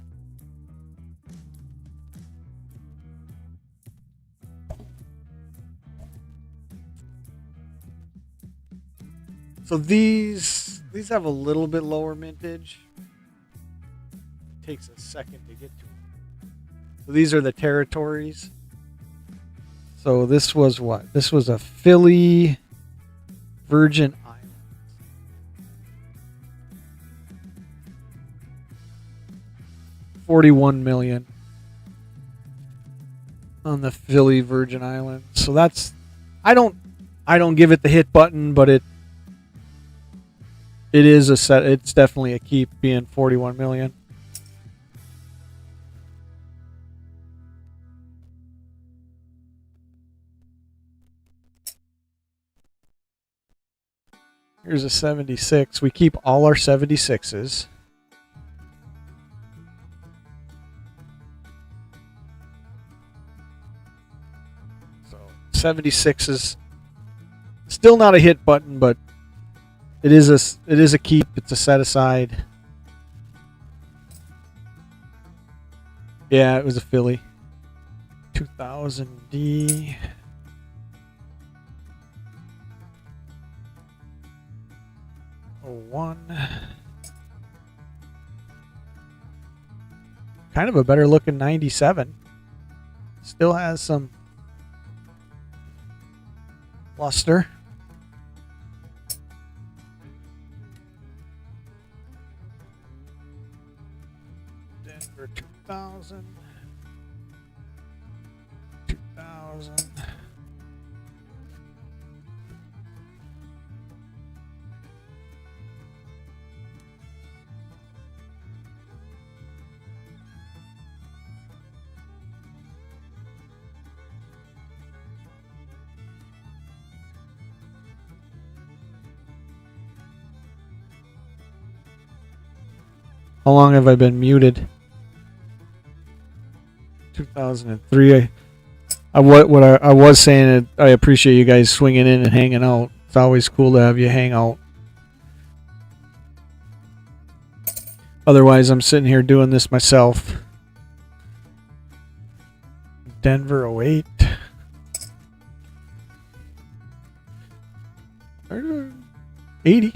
So these have a little bit lower mintage. It takes a second to get to them. So these are the territories. So this was what? This was a Philly Virgin Islands. $41 million on the Philly Virgin Islands. So that's I don't give it the hit button, but it is a set. It's definitely a keep being $41 million. Here's a 76. We keep all our 76s. 76 is still not a hit button, but it is a keep. It's a set aside. Yeah, it was a Philly. 2000D. One. Kind of a better looking 97. Still has some luster. Denver 2000. 2000. How long have I been muted? 2003. I was saying that I appreciate you guys swinging in and hanging out. It's always cool to have you hang out. Otherwise, I'm sitting here doing this myself. Denver 08. 80.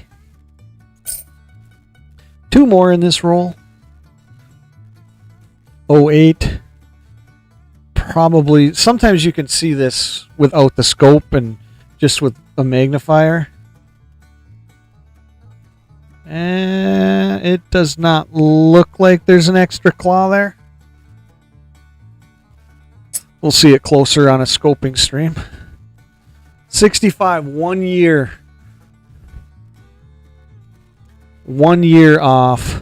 Two more in this roll. 08. Probably. Sometimes you can see this without the scope and just with a magnifier. And it does not look like there's an extra claw there. We'll see it closer on a scoping stream. 65, 1 year. 1 year off.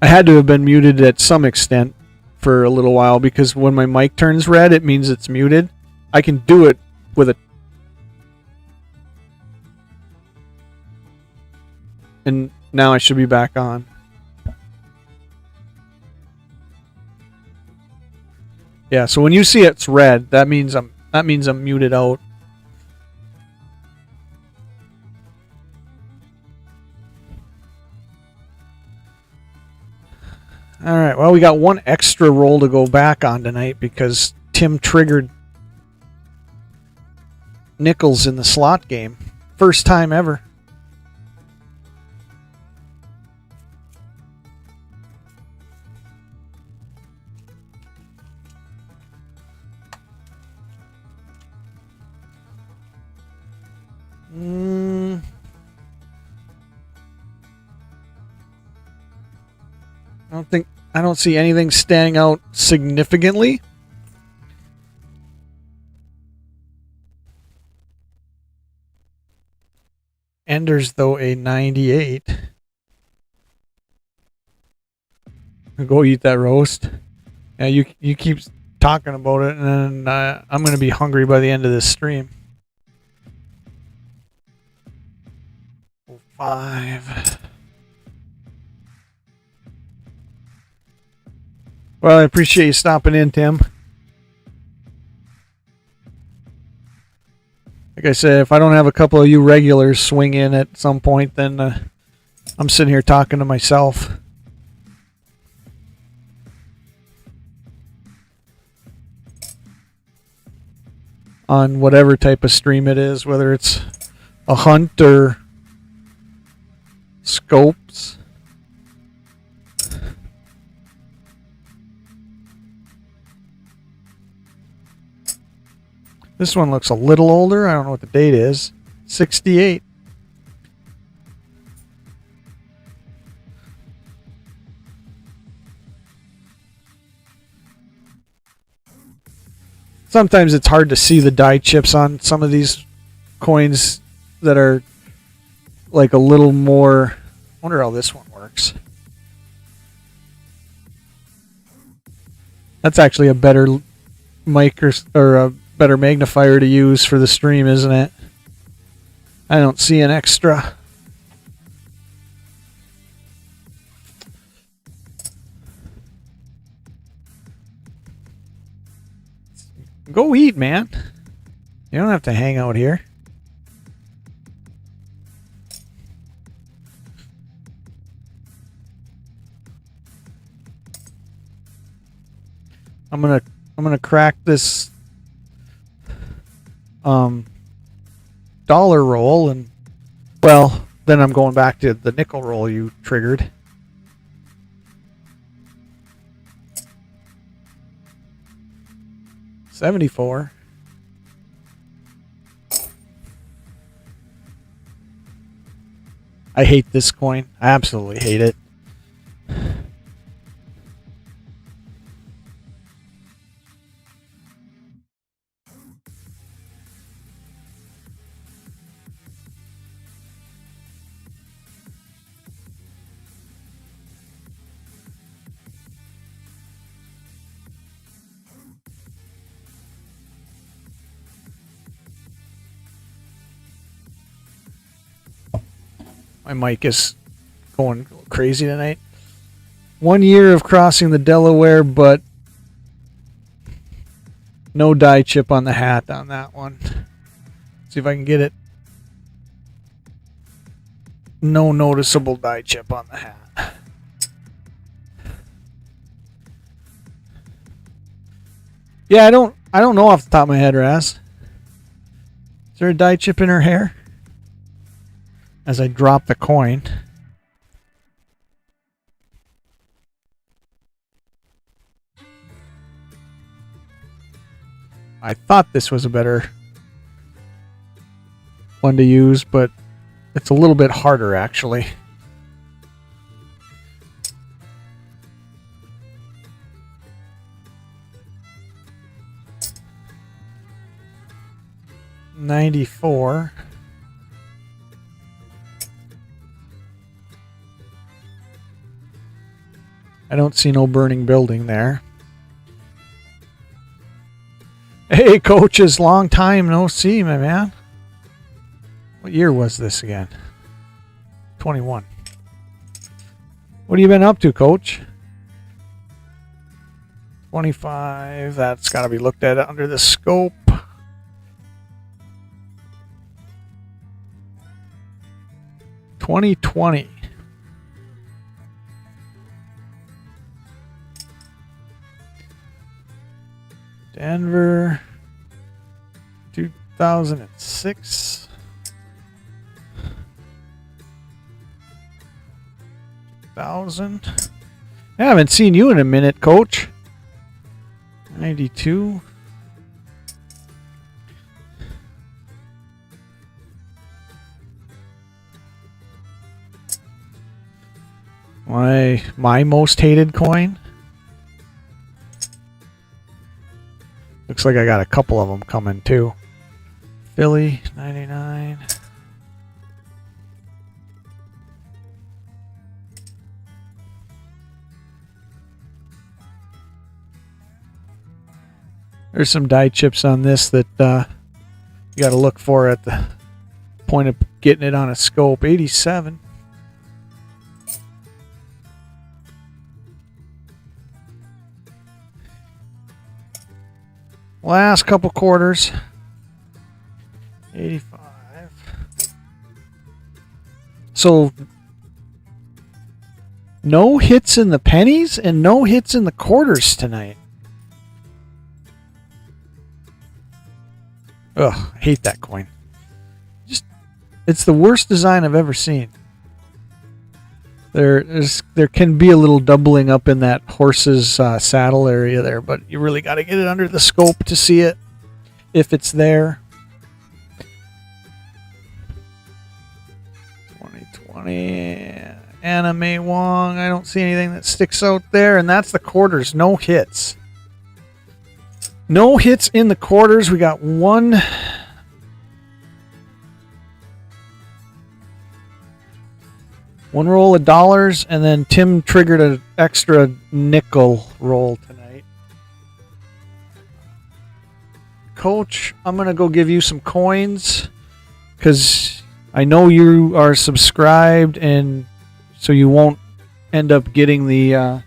I had to have been muted at some extent for a little while because when my mic turns red, it means it's muted. I can do it with a... And now I should be back on. Yeah, so when you see it's red, that means I'm muted out. All right, well, we got one extra roll to go back on tonight because Tim triggered nickels in the slot game. First time ever. I don't see anything standing out significantly. Enders, though, a 98. Go eat that roast. Yeah, you keep talking about it, and then I'm going to be hungry by the end of this stream. 5. Well, I appreciate you stopping in, Tim. Like I said, if I don't have a couple of you regulars swing in at some point, then I'm sitting here talking to myself. On whatever type of stream it is, whether it's a hunt or scopes. This one looks a little older. I don't know what the date is. 68. Sometimes it's hard to see the die chips on some of these coins that are like a little more... I wonder how this one works. That's actually a better mic or a better magnifier to use for the stream, isn't it? I don't see an extra. Go eat, man. You don't have to hang out here. I'm gonna crack this dollar roll, and well, then I'm going back to the nickel roll you triggered. $74. I hate this coin. I absolutely hate it. My mic is going crazy tonight. 1 year of crossing the Delaware, but no die chip on the hat on that one. See if I can get it. No noticeable die chip on the hat. Yeah, I don't know off the top of my head, Raz. Is there a die chip in her hair? As I drop the coin. I thought this was a better one to use, but it's a little bit harder actually. $94. I don't see no burning building there. Hey, coaches, long time no see, my man. What year was this again? 21. What have you been up to, coach? 25. That's got to be looked at under the scope. $2020. Denver, 2006. 2000. I haven't seen you in a minute, coach. 92. My most hated coin. Looks like I got a couple of them coming too. Philly, 99. There's some die chips on this that you got to look for at the point of getting it on a scope. 87. Last couple quarters. 85. So no hits in the pennies and no hits in the quarters tonight. Ugh, I hate that coin. It's the worst design I've ever seen. There can be a little doubling up in that horse's saddle area there, but you really got to get it under the scope to see it, if it's there. 2020, Anna May Wong. I don't see anything that sticks out there, and that's the quarters. No hits. No hits in the quarters. We got one roll of dollars, and then Tim triggered an extra nickel roll tonight. Coach, I'm going to go give you some coins because I know you are subscribed, and so you won't end up getting the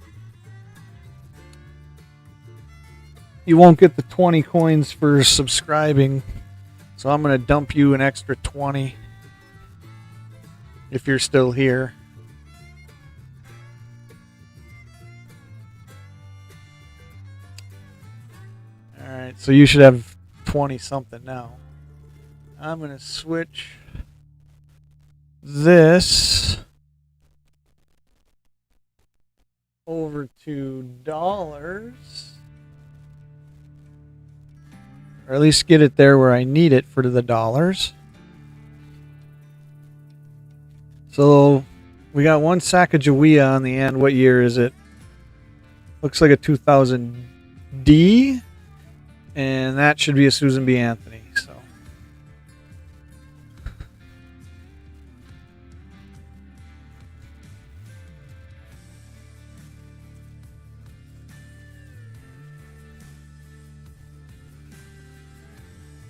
you won't get the 20 coins for subscribing. So I'm going to dump you an extra 20 if you're still here. Alright, so you should have 20 something now. I'm going to switch this over to dollars. Or at least get it there where I need it for the dollars. So we got one Sacagawea on the end. What year is it? Looks like a 2000D. And that should be a Susan B. Anthony. So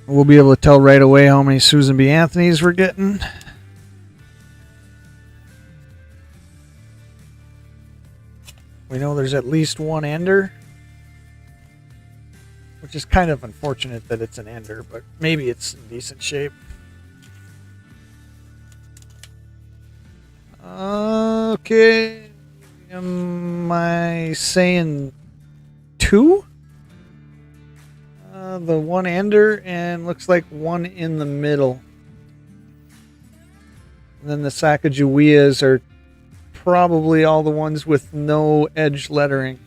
we'll be able to tell right away how many Susan B. Anthony's we're getting. We know there's at least one ender, which is kind of unfortunate that it's an ender, but maybe it's in decent shape. Okay. Am I saying 2? The one ender and looks like one in the middle. And then the Sacagaweas are probably all the ones with no edge lettering.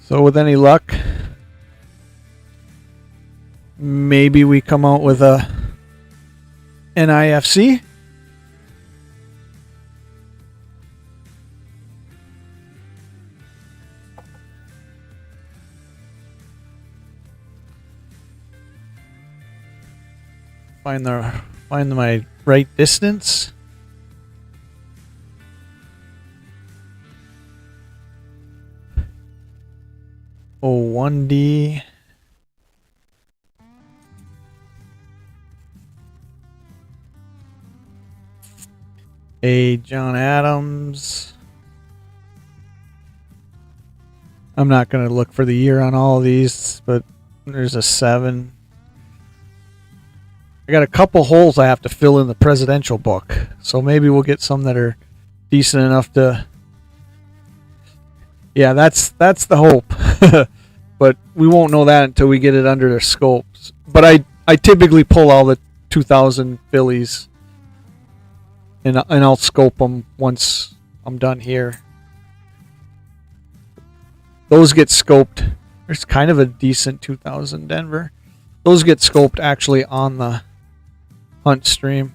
So with any luck, maybe we come out with a NIFC. Find my right distance. Oh, 1D. A John Adams. I'm not going to look for the year on all of these, but there's a 7. I got a couple holes I have to fill in the presidential book, so maybe we'll get some that are decent enough to. Yeah, that's the hope, but we won't know that until we get it under the scopes. But I typically pull all the 2000 fillies, and I'll scope them once I'm done here. Those get scoped. There's kind of a decent 2000 Denver. Those get scoped actually on the hunt stream.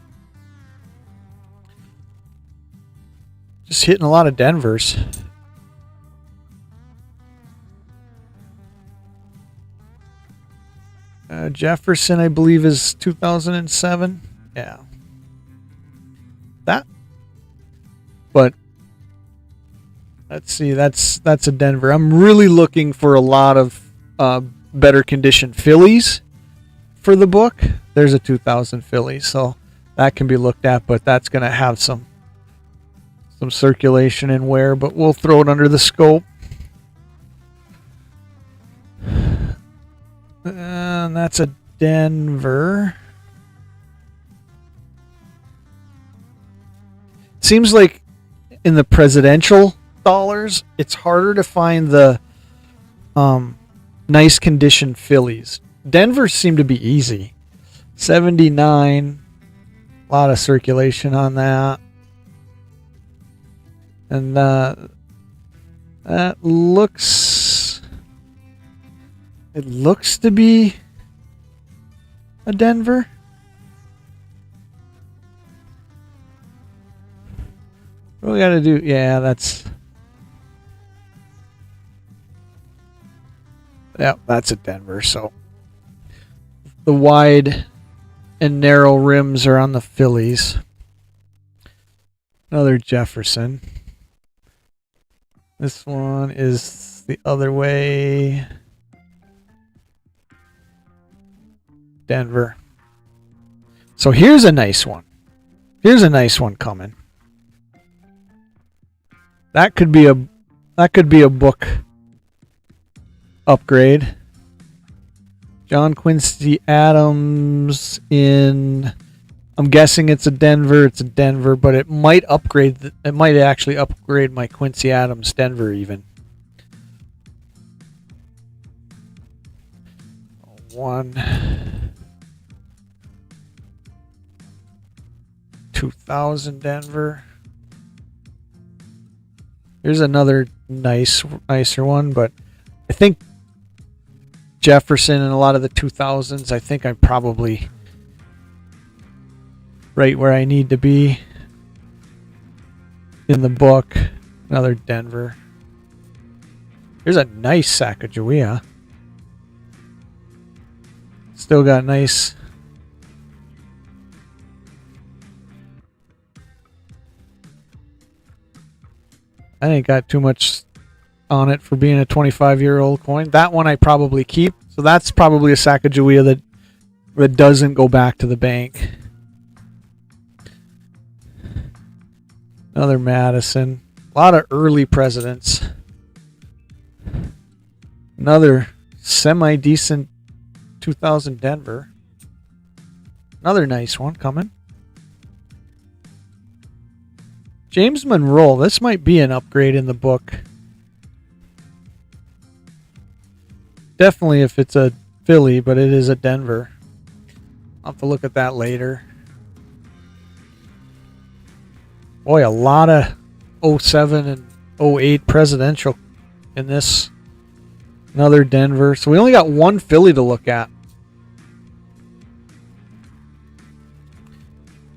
Just hitting a lot of Denvers. Jefferson, I believe, is 2007. Yeah. That. But let's see. That's a Denver. I'm really looking for a lot of better condition fillies for the book. There's a 2000 filly, so that can be looked at, but that's going to have some circulation and wear, but we'll throw it under the scope. And that's a Denver. Seems like in the presidential dollars, it's harder to find the nice condition fillies. Denver seem to be easy. 79. A lot of circulation on that. And that looks... It looks to be a Denver. What do we got to do? Yeah, that's... Yeah, that's a Denver, so... The wide and narrow rims are on the fillies. Another Jefferson. This one is the other way. Denver. So here's a nice one. Here's a nice one coming. That could be a book upgrade. John Quincy Adams in, I'm guessing it's a Denver. It's a Denver, but it might upgrade. It might actually upgrade my Quincy Adams Denver even. 2000 Denver. Here's another nicer one, but I think Jefferson and a lot of the 2000s, I think I'm probably right where I need to be in the book. Another Denver. Here's a nice Sacagawea. Still got nice. I ain't got too much on it for being a 25-year-old coin. That one I probably keep. So that's probably a Sacagawea that doesn't go back to the bank. Another Madison. A lot of early presidents. Another semi-decent 2000 Denver. Another nice one coming. James Monroe. This might be an upgrade in the book. Definitely if it's a Philly, but it is a Denver. I'll have to look at that later. Boy, a lot of 07 and 08 presidential in this. Another Denver. So we only got one Philly to look at.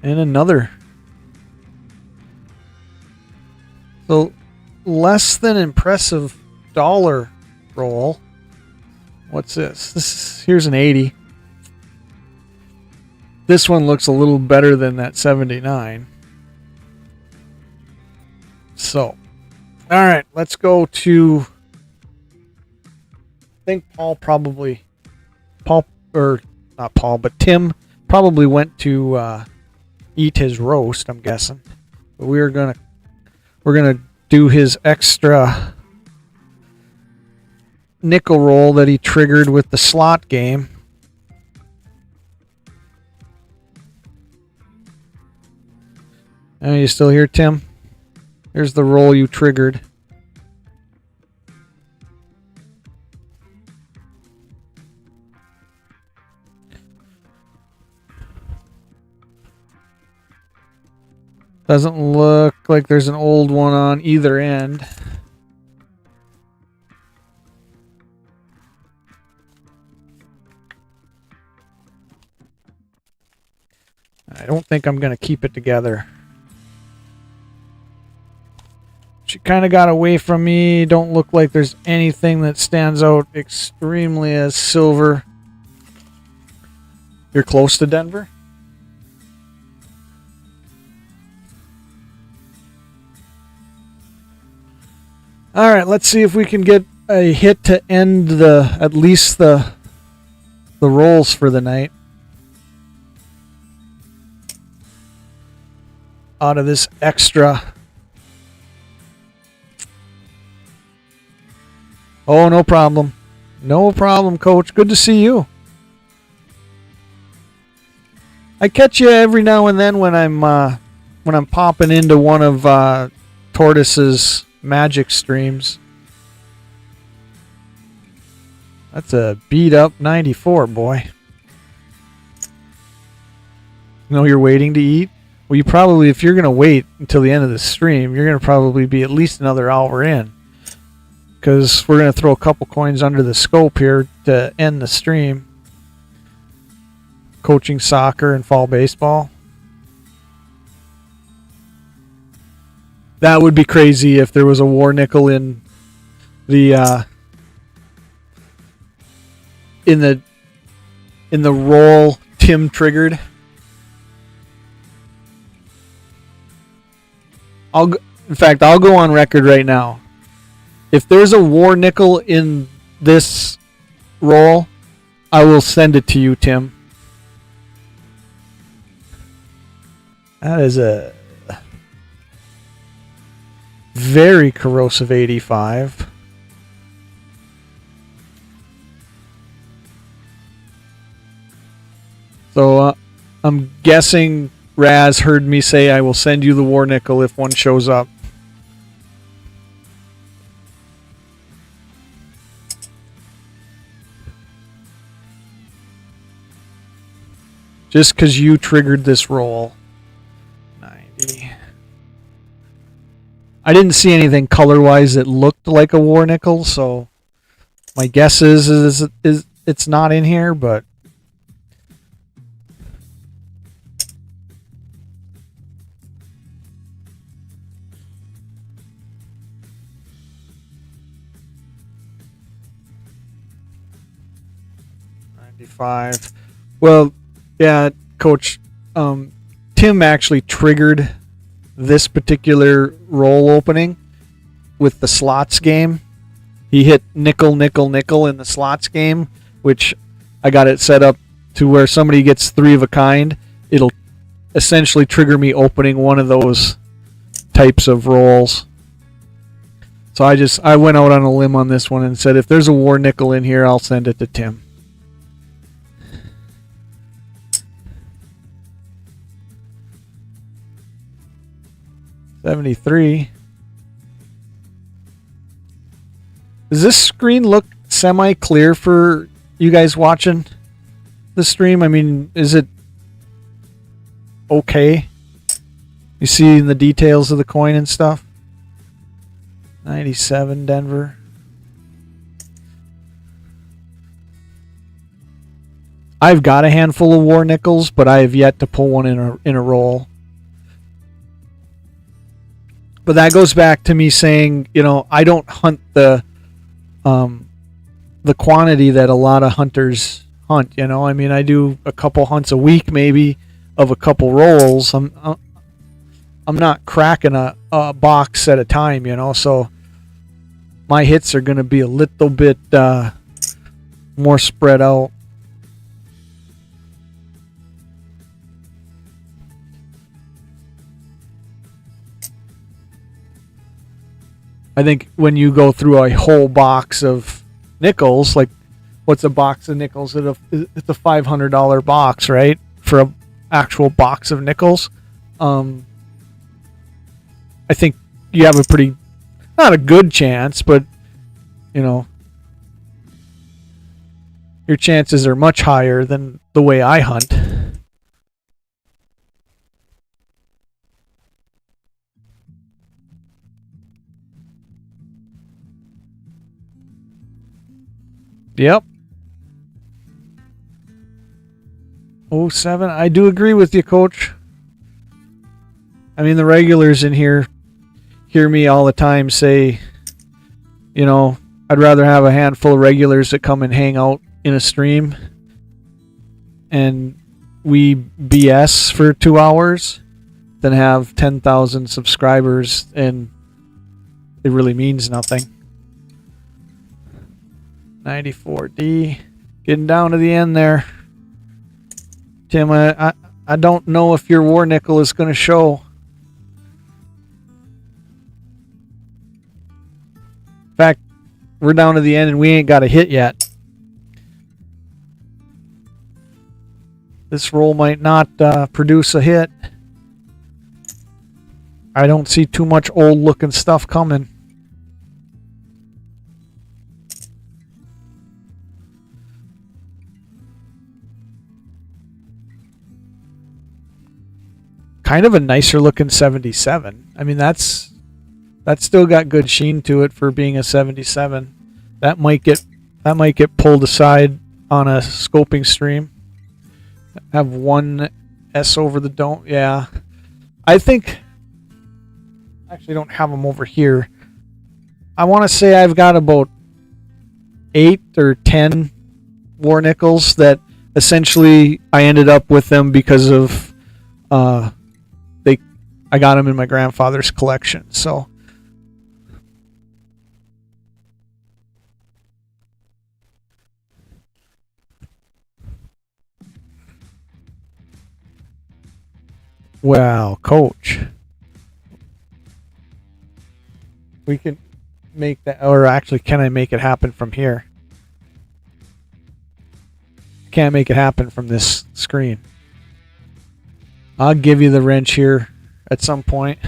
And another. So less than impressive dollar roll. What's this? Here's an 80. This one looks a little better than that 79. So, all right, let's go to. I think Tim probably went to eat his roast, I'm guessing. But we're gonna do his extra nickel roll that he triggered with the slot game. Are you still here, Tim? Here's the roll you triggered. Doesn't look like there's an old one on either end. I don't think I'm going to keep it together. She kind of got away from me. Don't look like there's anything that stands out extremely as silver. You're close to Denver? All right, let's see if we can get a hit to end at least the rolls for the night. Out of this extra. Oh, no problem. No problem, Coach. Good to see you. I catch you every now and then when I'm popping into one of Tortoise's Magic streams. That's a beat up 94, boy. You know you're waiting to eat? Well, you probably, if you're going to wait until the end of the stream, you're going to probably be at least another hour in. Because we're going to throw a couple coins under the scope here to end the stream. Coaching soccer and fall baseball. That would be crazy if there was a war nickel in the roll Tim triggered. I'll go on record right now. If there's a war nickel in this roll, I will send it to you, Tim. That is a very corrosive 85. So I'm guessing Raz heard me say I will send you the war nickel if one shows up. Just because you triggered this roll. 90. I didn't see anything color-wise that looked like a war nickel, so my guess is it's not in here, but $95. Well, yeah, Coach. Tim actually triggered this particular roll opening with the slots game. He hit nickel, nickel, nickel in the slots game, which I got it set up to where somebody gets 3 of a kind. It'll essentially trigger me opening one of those types of rolls. So I went out on a limb on this one and said, if there's a war nickel in here, I'll send it to Tim. $73. Does this screen look semi-clear for you guys watching the stream? I mean, is it okay? You see the details of the coin and stuff? 97 Denver. I've got a handful of war nickels, but I have yet to pull one in a roll. But that goes back to me saying, I don't hunt the quantity that a lot of hunters hunt. I mean, I do a couple hunts a week, maybe, of a couple rolls. I'm not cracking a box at a time, so my hits are going to be a little bit more spread out. I think when you go through a whole box of nickels, like what's a box of nickels? It's a $500 box, right? For an actual box of nickels. I think you have a pretty, not a good chance, but, your chances are much higher than the way I hunt. Yep. 07. I do agree with you, Coach. I mean, the regulars in here hear me all the time say, I'd rather have a handful of regulars that come and hang out in a stream and we BS for 2 hours than have 10,000 subscribers and it really means nothing. 94D. Getting down to the end there. Tim, I don't know if your war nickel is going to show. In fact, we're down to the end and we ain't got a hit yet. This roll might not produce a hit. I don't see too much old looking stuff coming. Kind of a nicer looking 77. I mean, that's still got good sheen to it for being a 77. That might get pulled aside on a scoping stream. Have one S over the dome. Yeah, I think. Actually, I don't have them over here. I want to say I've got about 8 or 10 war nickels that essentially I ended up with them because of I got them in my grandfather's collection. So wow, Coach. We can make that, or actually, can I make it happen from here? Can't make it happen from this screen. I'll give you the wrench here at some point.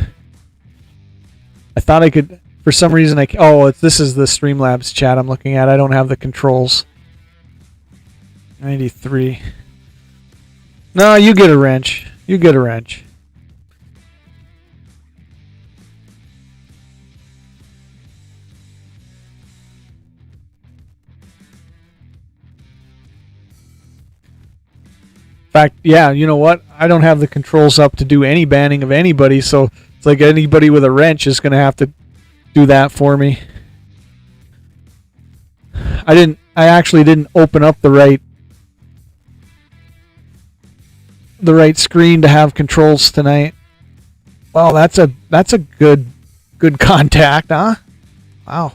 I thought I could, for some reason, this is the Streamlabs chat I'm looking at. I don't have the controls. 93. No, you get a wrench. You get a wrench. In fact, yeah, you know what? I don't have the controls up to do any banning of anybody, so it's like anybody with a wrench is going to have to do that for me. I actually didn't open up the right screen to have controls tonight. Well, that's a good contact, huh? Wow.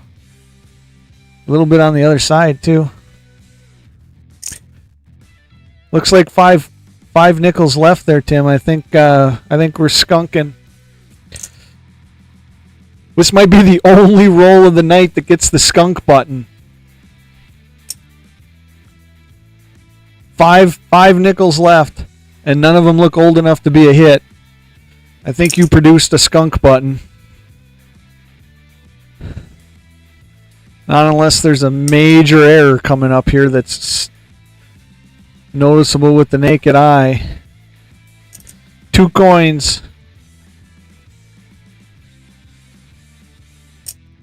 A little bit on the other side too. Looks like five nickels left there, Tim. I think we're skunking. This might be the only roll of the night that gets the skunk button. Five nickels left, and none of them look old enough to be a hit. I think you produced a skunk button. Not unless there's a major error coming up here that's noticeable with the naked eye. 2 coins.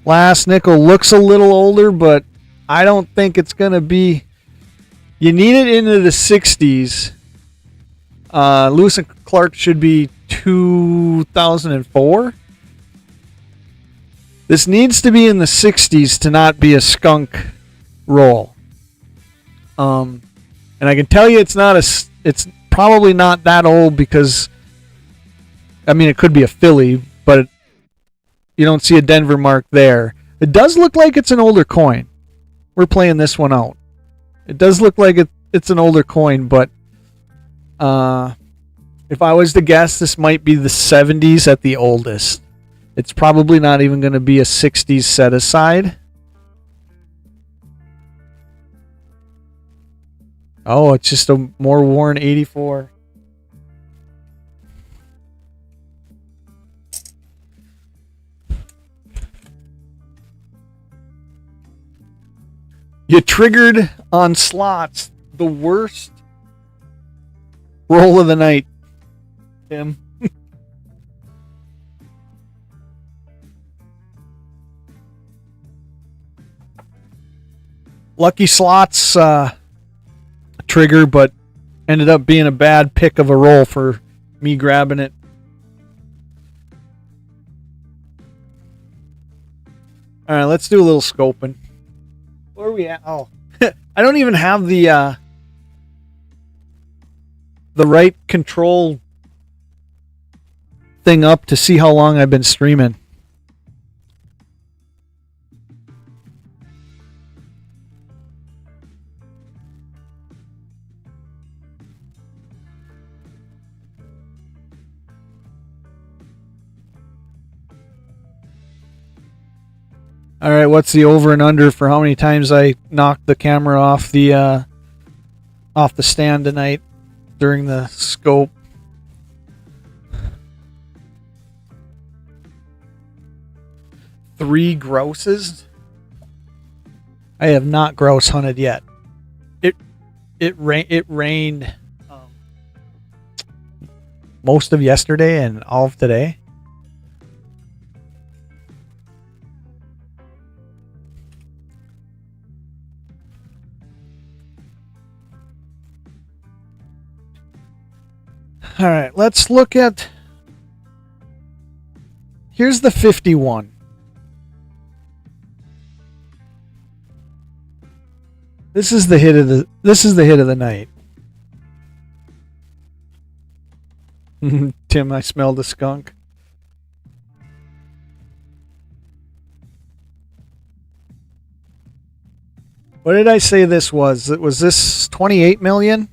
Last nickel looks a little older, but I don't think it's going to be. You need it into the 60s. Lewis and Clark should be 2004. This needs to be in the 60s to not be a skunk roll. And I can tell you it's probably not that old because, I mean, it could be a Philly, but you don't see a Denver mark there. It does look like it's an older coin. We're playing this one out. It does look like it's an older coin, but if I was to guess, this might be the 70s at the oldest. It's probably not even going to be a 60s set aside. Oh, it's just a more worn 84. You triggered on slots the worst roll of the night, Tim. Lucky slots trigger, but ended up being a bad pick of a roll for me grabbing it. All right, let's do a little scoping. Where are we at? Oh, I don't even have the right control thing up to see how long I've been streaming. All right, what's the over and under for how many times I knocked the camera off the stand tonight during the scope? Three grosses? I have not grouse hunted yet. It rained most of yesterday and all of today. All right, let's look at. Here's the 51. This is the hit of the night. Tim, I smelled a skunk. What did I say this was? Was this 28 million?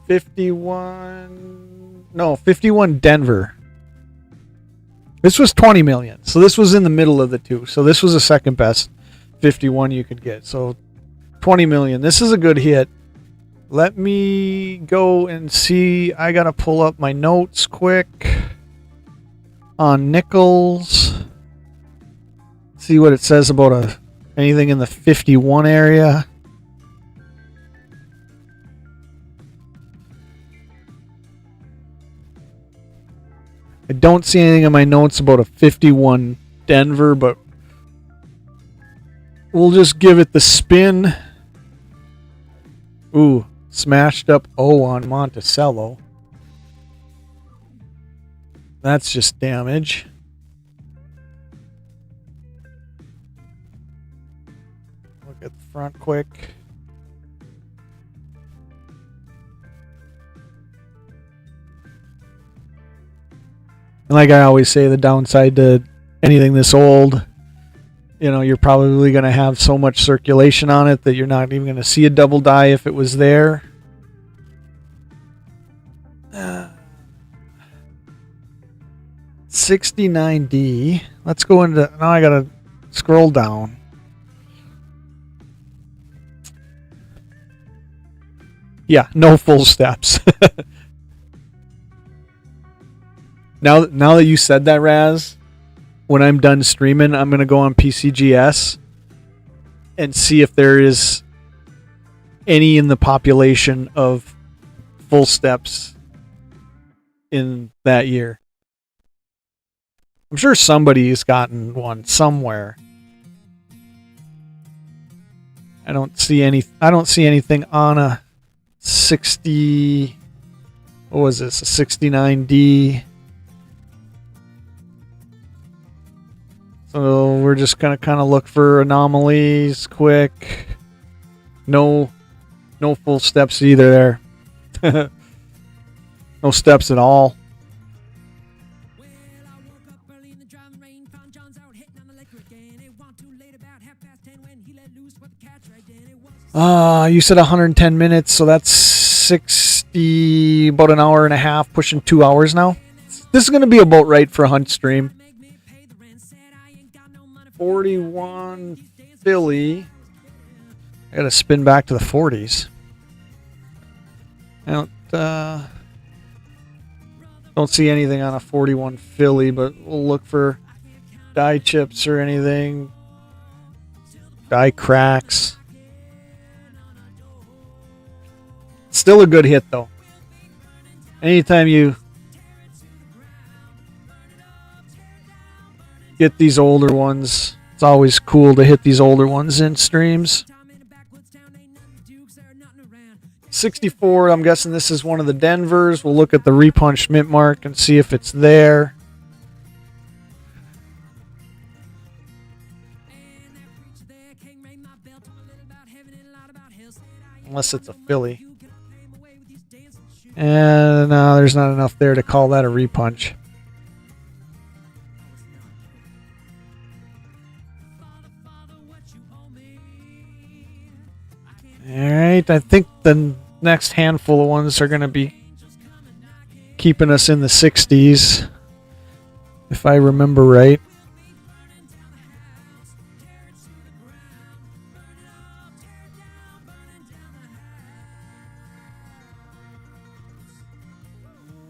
51 Denver. This was 20 million. So this was in the middle of the two. So this was the second best 51 you could get. So 20 million. This is a good hit. Let me go and see. I got to pull up my notes quick on nickels. See what it says about anything in the 51 area. I don't see anything in my notes about a 51 Denver, but we'll just give it the spin. Ooh, smashed up O on Monticello. That's just damage. Look at the front quick. And like I always say, the downside to anything this old, you're probably going to have so much circulation on it that you're not even going to see a double die if it was there. Uh, 69D. Let's go into... Now I got to scroll down. Yeah, no full steps. Now that you said that, Raz, when I'm done streaming, I'm going to go on PCGS and see if there is any in the population of full steps in that year. I'm sure somebody's gotten one somewhere. I don't see anything on a 60... What was this? A 69D... So we're just going to kind of look for anomalies quick. No full steps either there. No steps at all. You said 110 minutes, so that's 60, about an hour and a half, pushing 2 hours now. This is going to be about right for a hunt stream. 41 Philly. I gotta spin back to the 40s. I don't see anything on a 41 Philly, but we'll look for die chips or anything. Die cracks. Still a good hit though. Anytime you get these older ones, it's always cool to hit these older ones in streams. 64, I'm guessing this is one of the Denvers. We'll look at the repunched mint mark and see if it's there. Unless it's a Philly. And no, there's not enough there to call that a repunch. Alright, I think the next handful of ones are going to be keeping us in the 60s, if I remember right.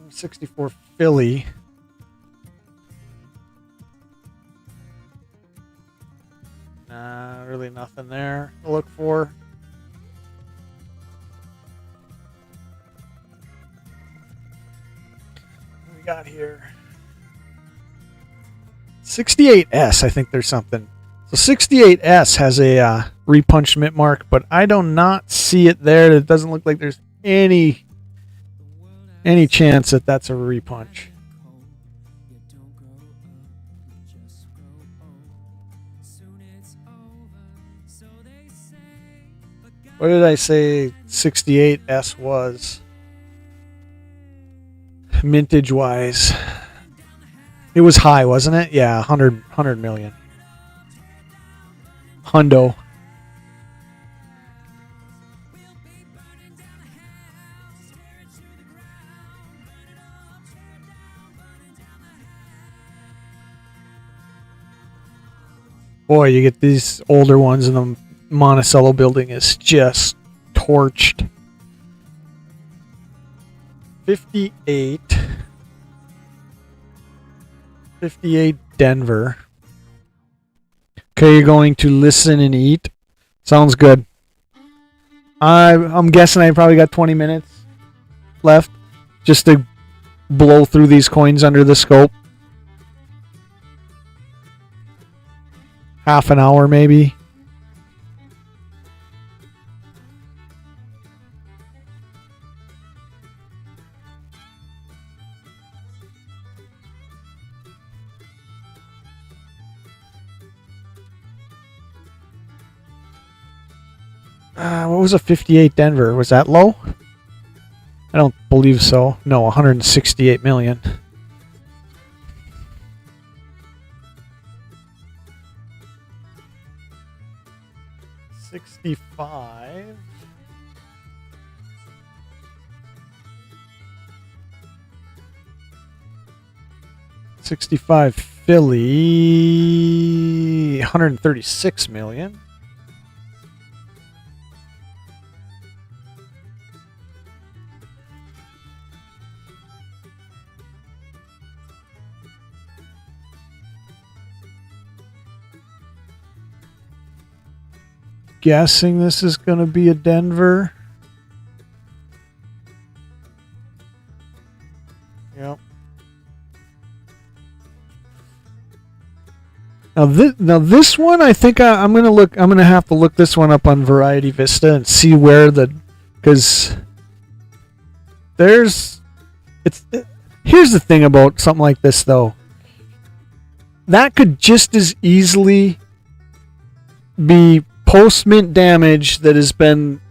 '64 Philly. Nah, really nothing there to look for. Got here 68S. I think there's something. So 68S has a repunched mint mark, but I do not see it there. It doesn't look like there's any chance that that's a repunch. What did I say 68S was? Mintage wise, it was high, wasn't it? Yeah, 100 million. Hundo. Boy, you get these older ones, and the Monticello building is just torched. 58. 58 Denver. Okay, you're going to listen and eat. Sounds good. I'm guessing I probably got 20 minutes left just to blow through these coins under the scope. Half an hour maybe. What was a 58 Denver? Was that low? I don't believe so. No, 168 million. $65. $65 Philly. 136 million. Guessing this is going to be a Denver. Yep. Now this one, I think I'm going to look. I'm going to have to look this one up on Variety Vista and see where because here's the thing about something like this though. That could just as easily be post-mint damage that has been,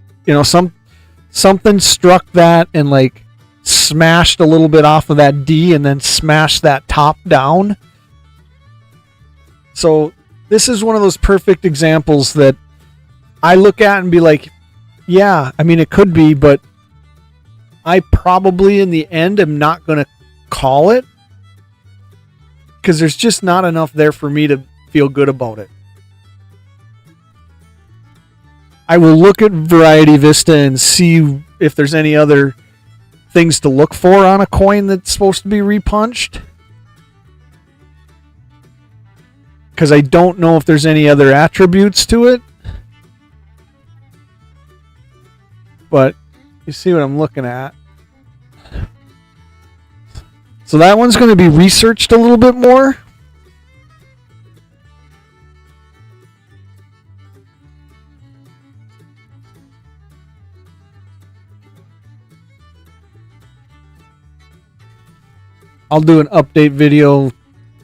something struck that and like smashed a little bit off of that D and then smashed that top down. So this is one of those perfect examples that I look at and be like, yeah, I mean, it could be, but I probably in the end am not going to call it because there's just not enough there for me to feel good about it. I will look at Variety Vista and see if there's any other things to look for on a coin that's supposed to be repunched. Because I don't know if there's any other attributes to it. But you see what I'm looking at. So that one's going to be researched a little bit more. I'll do an update video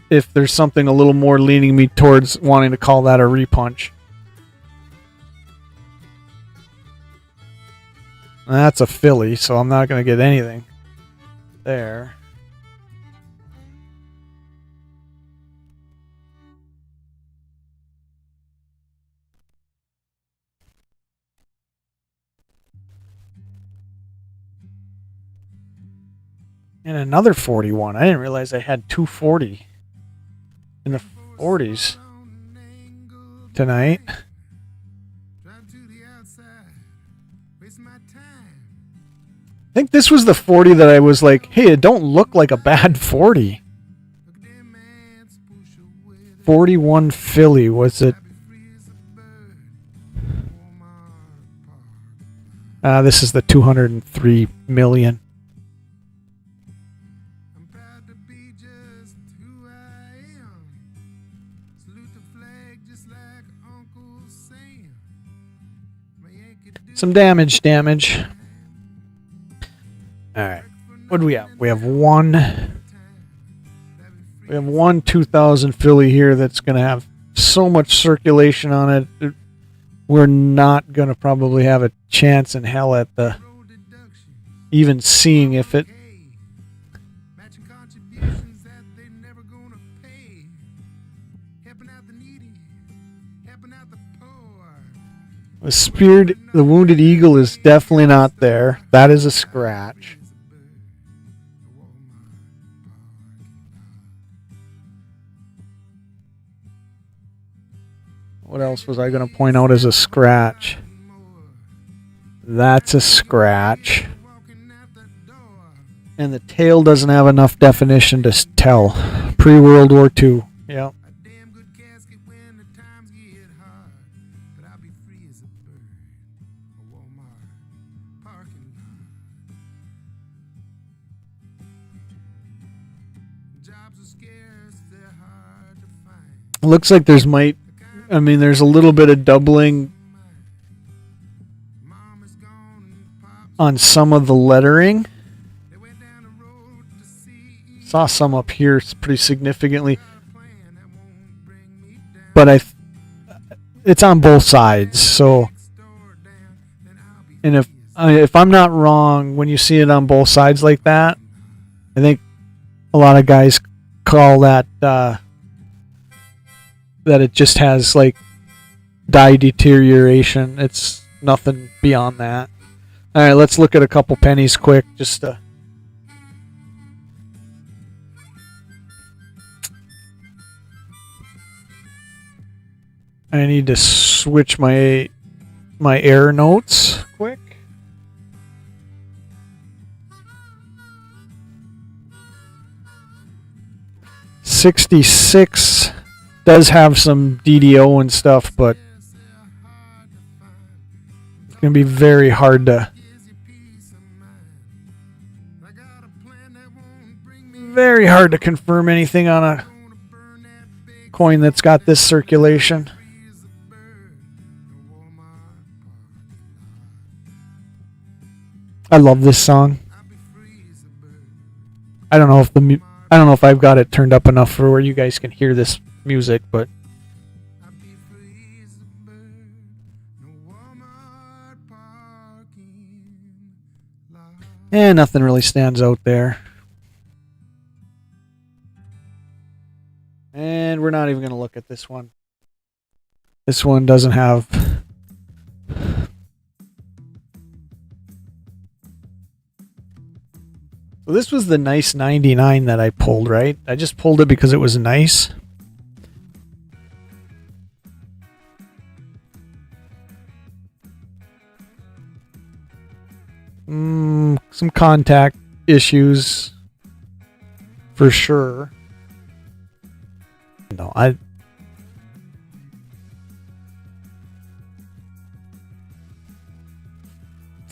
if there's something a little more leaning me towards wanting to call that a repunch. That's a Philly, so I'm not going to get anything there. And another 41. I didn't realize I had 240 in the 40s tonight. I think this was the 40 that I was like, hey, it don't look like a bad 40. 41 Philly, was it? This is the 203 million. Some damage. Alright. What do we have? We have one 2000 Philly here that's going to have so much circulation on it. We're not going to probably have a chance in hell at even seeing if it. The Wounded Eagle is definitely not there. That is a scratch. What else was I going to point out as a scratch? That's a scratch. And the tail doesn't have enough definition to tell. Pre-World War II. Yep. Looks like there's there's a little bit of doubling on some of the lettering. Saw some up here pretty significantly, but it's on both sides. So, and if I'm not wrong, when you see it on both sides like that, I think a lot of guys call that that it just has like dye deterioration. It's nothing beyond that. All right, let's look at a couple pennies quick, just to. I need to switch my air notes quick. $66 does have some DDO and stuff, but it's going to be very hard to confirm anything on a coin that's got this circulation. I love this song. I don't know if I've got it turned up enough for where you guys can hear this music, but nothing really stands out there. And we're not even going to look at this one. This one doesn't have. So this was the nice 99 that I pulled, right? I just pulled it because it was nice. Some contact issues for sure. No, it's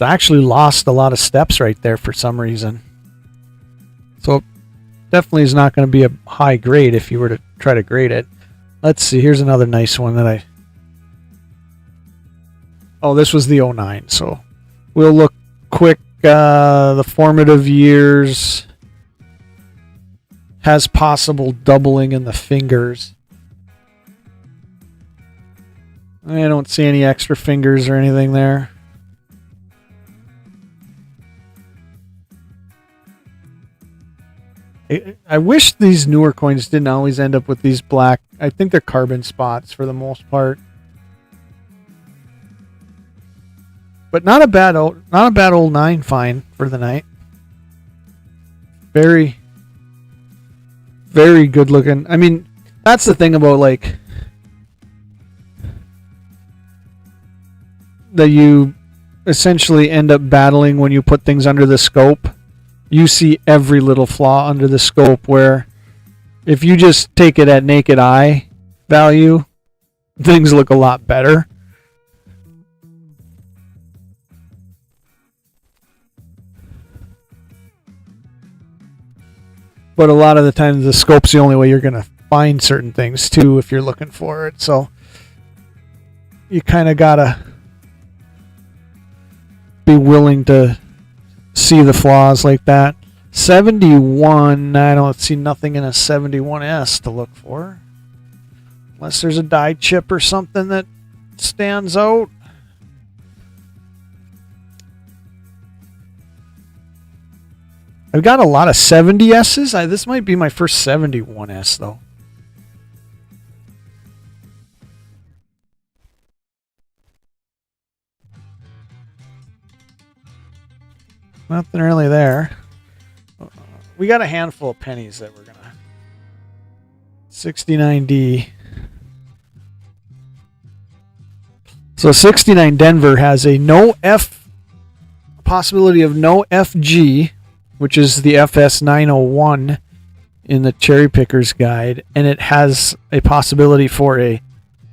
actually lost a lot of steps right there for some reason. So it definitely is not going to be a high grade if you were to try to grade it. Let's see. Here's another nice one that Oh, this was the 09. So we'll look quick. The formative years has possible doubling in the fingers. I don't see any extra fingers or anything there. I wish these newer coins didn't always end up with these black. I think they're carbon spots for the most part. But not a bad old 9 find for the night. Very, very good looking. I mean, that's the thing about like that you essentially end up battling when you put things under the scope. You see every little flaw under the scope, where if you just take it at naked eye value, things look a lot better. But a lot of the times the scope's the only way you're going to find certain things too if you're looking for it. So you kind of got to be willing to see the flaws like that. 71, I don't see nothing in a 71S to look for. Unless there's a die chip or something that stands out. I've got a lot of 70S's. This might be my first 71S though. Nothing really there. We got a handful of pennies that we're gonna. 69D. So 69 Denver has a possibility of no FG, which is the FS 901 in the Cherry Picker's Guide, and it has a possibility for a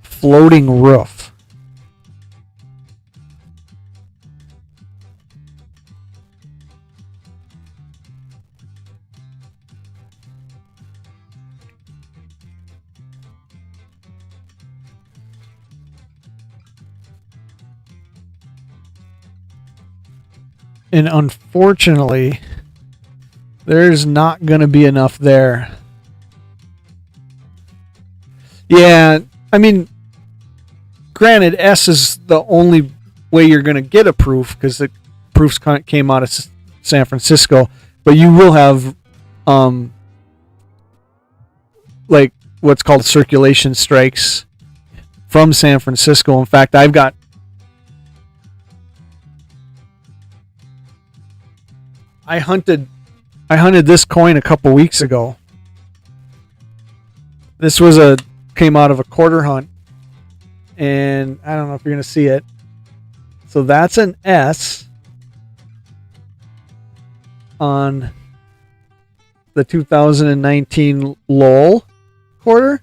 floating roof. And unfortunately, there's not going to be enough there. Yeah, I mean, granted, S is the only way you're going to get a proof because the proofs came out of San Francisco, but you will have like what's called circulation strikes from San Francisco. In fact, I hunted this coin a couple weeks ago. This came out of a quarter hunt, and I don't know if you're going to see it. So that's an S on the 2019 Lowell quarter.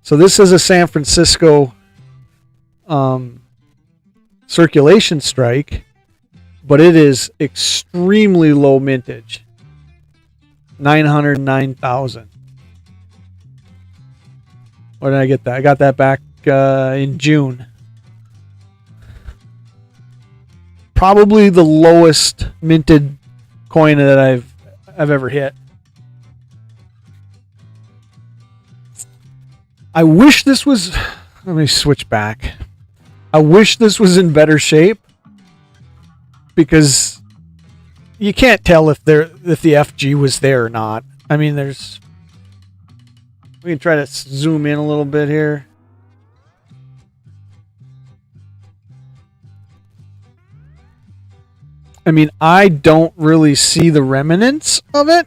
So this is a San Francisco circulation strike, but it is extremely low mintage. 909,000. Where did I get that? I got that back in June. Probably the lowest minted coin that I've ever hit. I wish this was... Let me switch back. I wish this was in better shape, because you can't tell if the FG was there or not. I mean, we can try to zoom in a little bit here. I mean, I don't really see the remnants of it.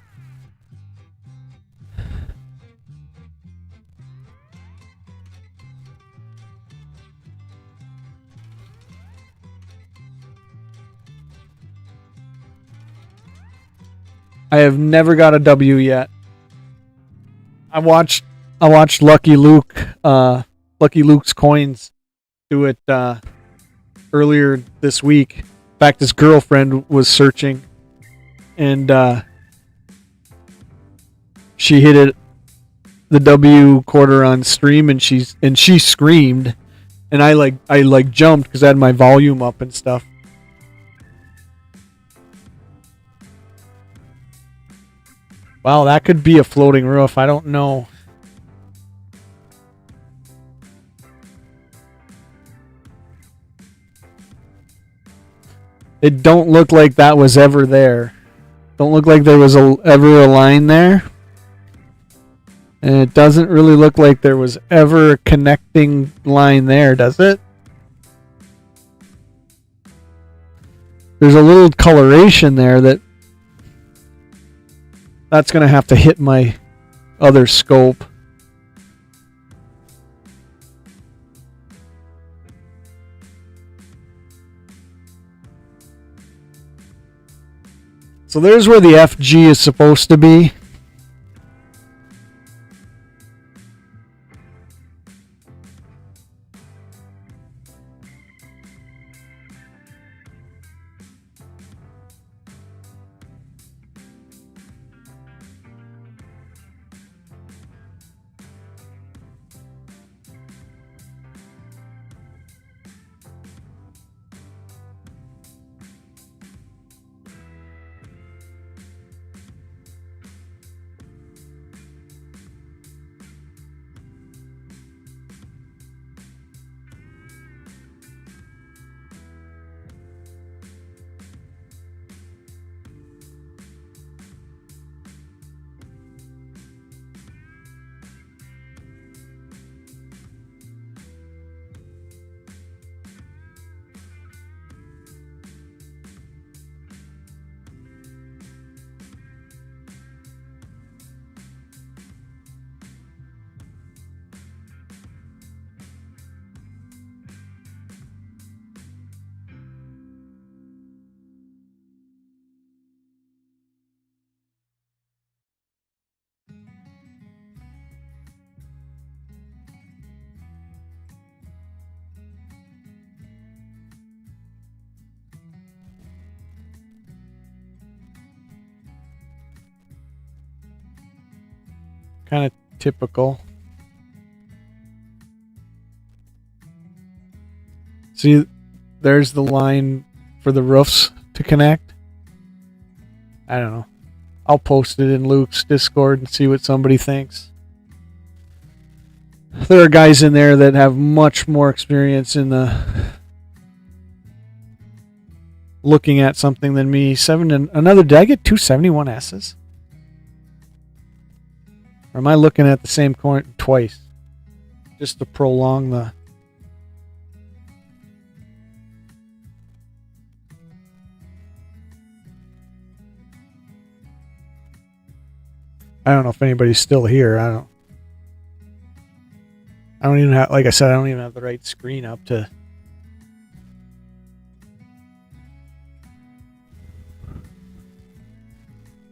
I have never got a W yet. I watched Lucky Luke's coins do it earlier this week. In fact, his girlfriend was searching, and she hit the W quarter on stream, and she screamed, and I jumped because I had my volume up and stuff. Wow, that could be a floating roof. I don't know. It don't look like that was ever there. Don't look like there was ever a line there. And it doesn't really look like there was ever a connecting line there, does it? There's a little coloration there that's going to have to hit my other scope. So there's where the FG is supposed to be. Kind of typical. See, there's the line for the roofs to connect. I don't know. I'll post it in Luke's Discord and see what somebody thinks. There are guys in there that have much more experience in the looking at something than me. Did I get 271 S's? Or am I looking at the same coin twice? Just to prolong the... I don't know if anybody's still here. I don't even have, like I said, I don't even have the right screen up to...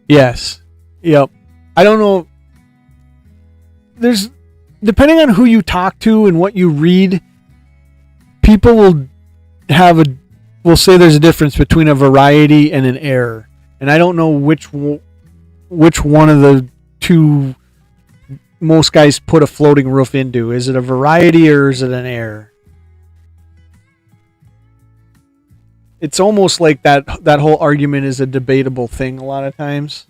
Yes. Yep. I don't know. There's, depending on who you talk to and what you read, people will say there's a difference between a variety and an error. And I don't know which one of the two most guys put a floating roof into. Is it a variety or is it an error? It's almost like that whole argument is a debatable thing a lot of times,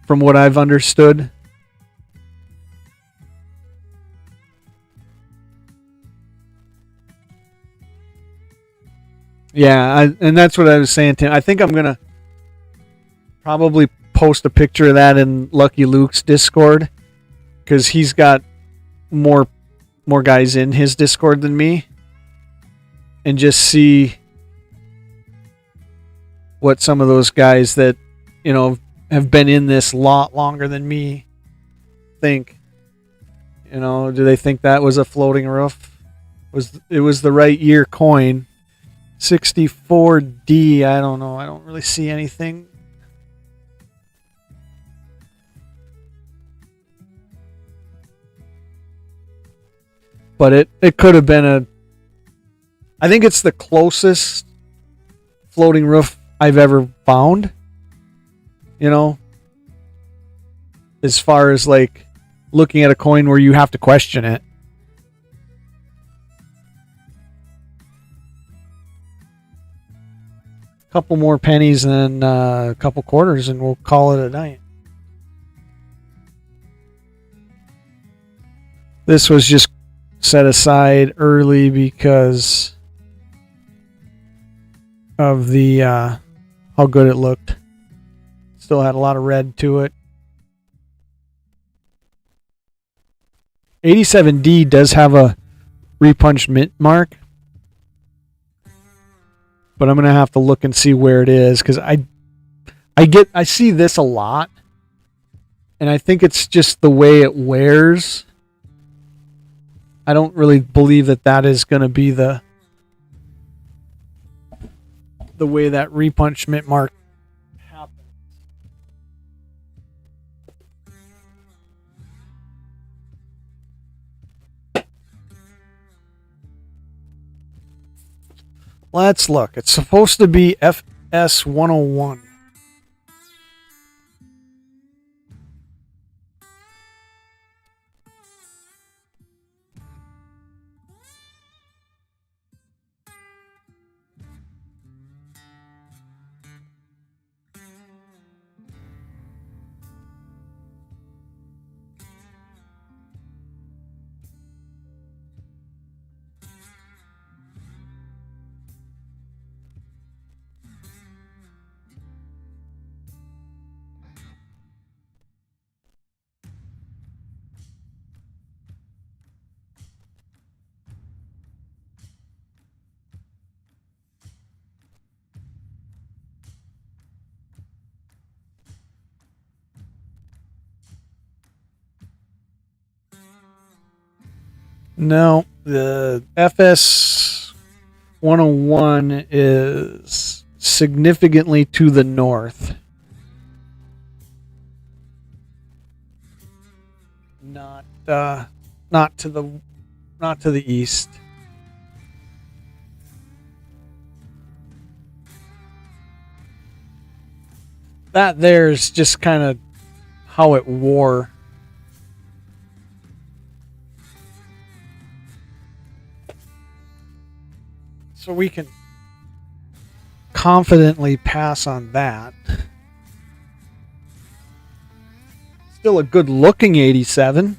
from what I've understood. Yeah, and that's what I was saying, Tim. I think I'm going to probably post a picture of that in Lucky Luke's Discord, because he's got more guys in his Discord than me, and just see what some of those guys that, you know, have been in this lot longer than me think. You know, do they think that was a floating roof? It was the right year coin. 64D, I don't know. I don't really see anything. But it could have been I think it's the closest floating roof I've ever found. You know, as far as like looking at a coin where you have to question it. A couple more pennies and a couple quarters and we'll call it a night. This was just set aside early because of the how good it looked. Still had a lot of red to it. 87D does have a repunched mint mark, but I'm gonna have to look and see where it is, because I see this a lot, and I think it's just the way it wears. I don't really believe that is going to be the way that repunch mint mark happens. Let's look. It's supposed to be FS 101. No, the FS 101 is significantly to the north. Not to the east. That there's just kind of how it wore. So we can confidently pass on that. Still a good looking 87,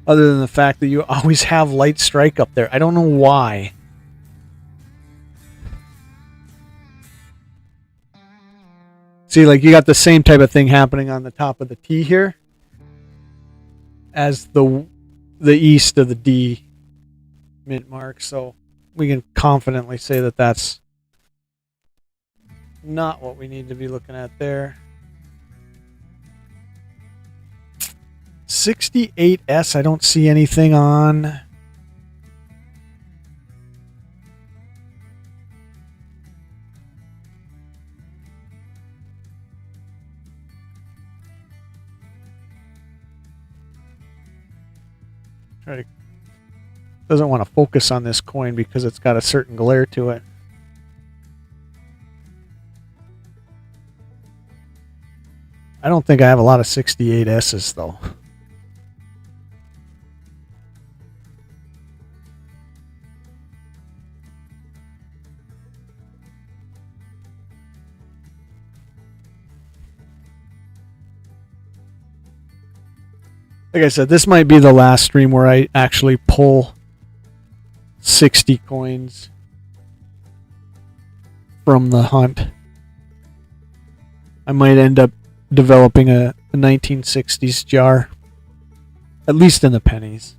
other than the fact that you always have light strike up there. I don't know why. See, like you got the same type of thing happening on the top of the T here as the east of the D mint mark. So we can confidently say that that's not what we need to be looking at there. 68S, I don't see anything on. Doesn't want to focus on this coin because it's got a certain glare to it. I don't think I have a lot of 68S's though. Like I said, this might be the last stream where I actually pull 60 coins from the hunt. I might end up developing a 1960s jar, at least in the pennies.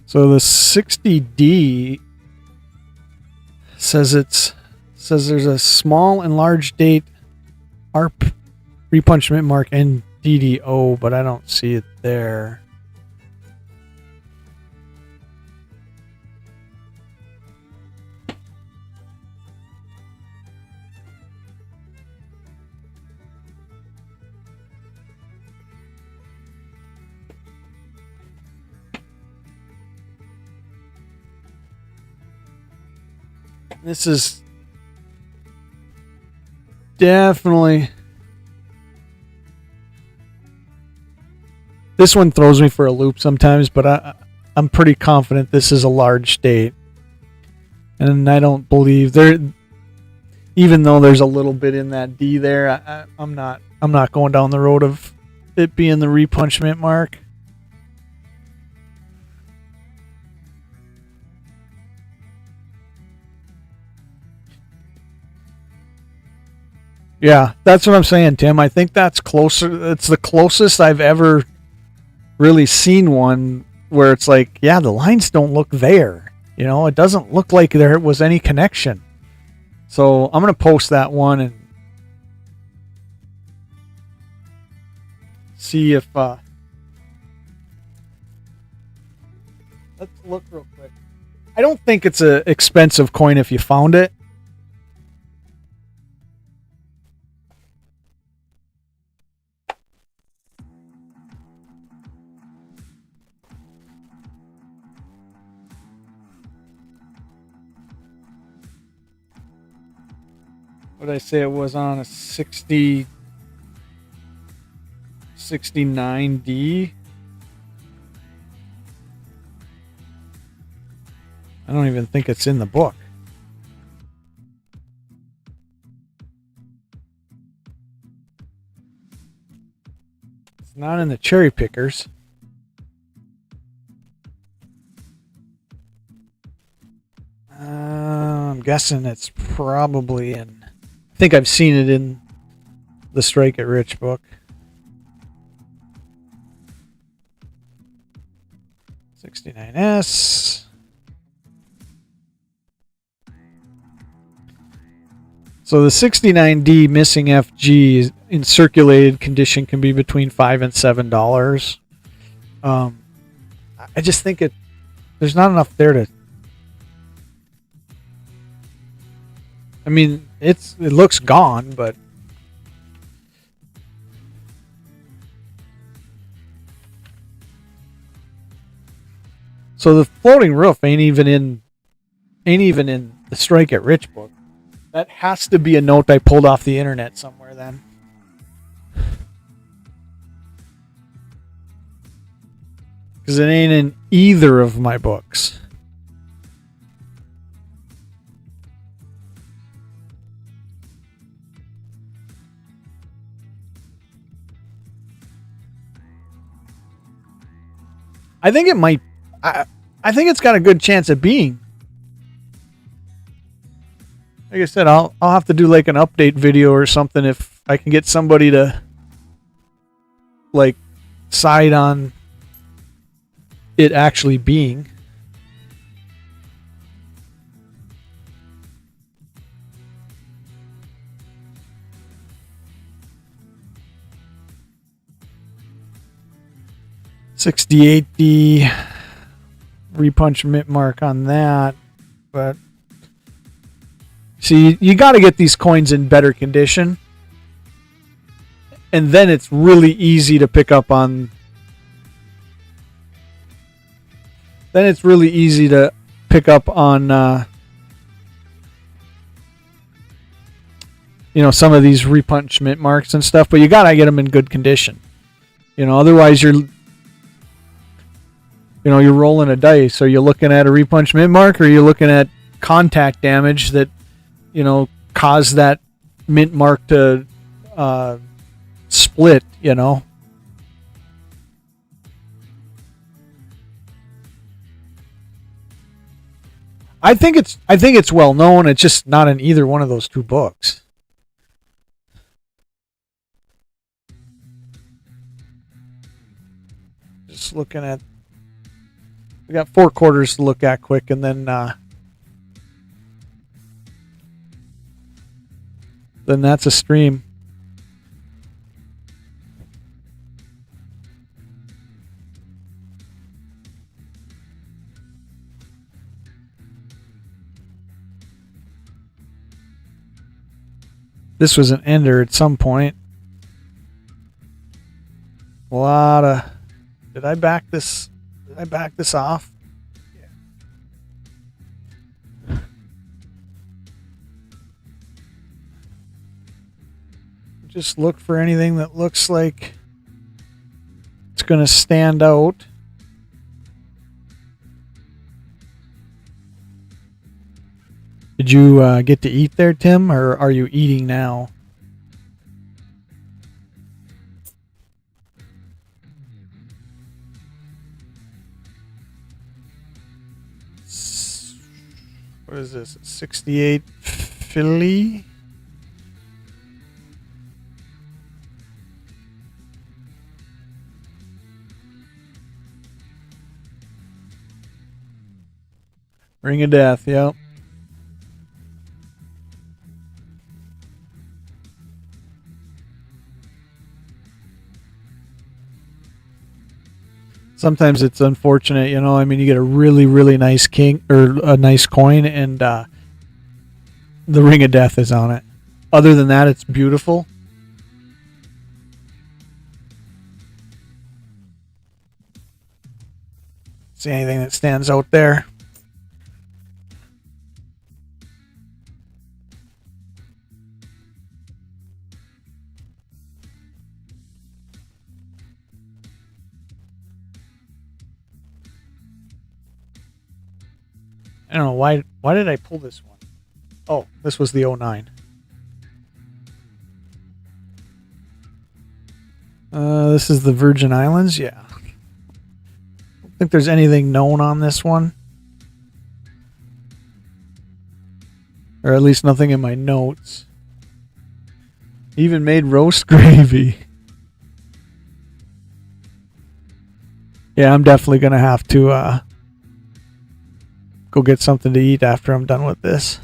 So the 60D says there's a small and large date ARP repunchment mark and DDO, but I don't see it there. This is definitely... This one throws me for a loop sometimes, but I'm pretty confident this is a large date. And I don't believe there... Even though there's a little bit in that D there, I'm not going down the road of it being the repunchment mark. Yeah, that's what I'm saying, Tim. I think that's closer. It's the closest I've ever really seen one where it's like, yeah, the lines don't look there. You know, it doesn't look like there was any connection. So I'm going to post that one and see if... let's look real quick. I don't think it's an expensive coin if you found it. What did I say it was on? A 69D? I don't even think it's in the book. It's not in the cherry pickers. I'm guessing it's probably in... I think I've seen it in the Strike It Rich book. 69S. So the 69D missing FG in circulated condition can be between $5 and $7. I just think there's there's not enough there to. I mean, it looks gone, but so the floating roof ain't even in the Strike It Rich book. That has to be a note I pulled off the internet somewhere then. Because it ain't in either of my books. I think it might. I think it's got a good chance of being. Like I said, I'll have to do like an update video or something if I can get somebody to like side on it actually being. $60.80 repunch mint mark on that, but see, you got to get these coins in better condition, and then it's really easy to pick up on. Then it's really easy to pick up on, some of these repunch mint marks and stuff. But you gotta get them in good condition, Otherwise, you're rolling a dice. Are you looking at a repunch mint mark, or are you looking at contact damage that, caused that mint mark to split? I think it's well known. It's just not in either one of those two books. Just looking at, we got 4 quarters to look at quick, and then that's a stream. This was an ender at some point. A lot of. Did I back this? Did I back this off? Yeah. Just look for anything that looks like it's going to stand out. Did you get to eat there, Tim, or are you eating now? What is this? 68 Philly? Ring of Death, yep. Sometimes it's unfortunate, you get a really, really nice king or a nice coin, and the Ring of Death is on it. Other than that, it's beautiful. See anything that stands out there? I don't know why did I pull this one? Oh, this was the 09. This is the Virgin Islands, yeah. I don't think there's anything known on this one. Or at least nothing in my notes. Even made roast gravy. Yeah, I'm definitely going to have to go get something to eat after I'm done with this.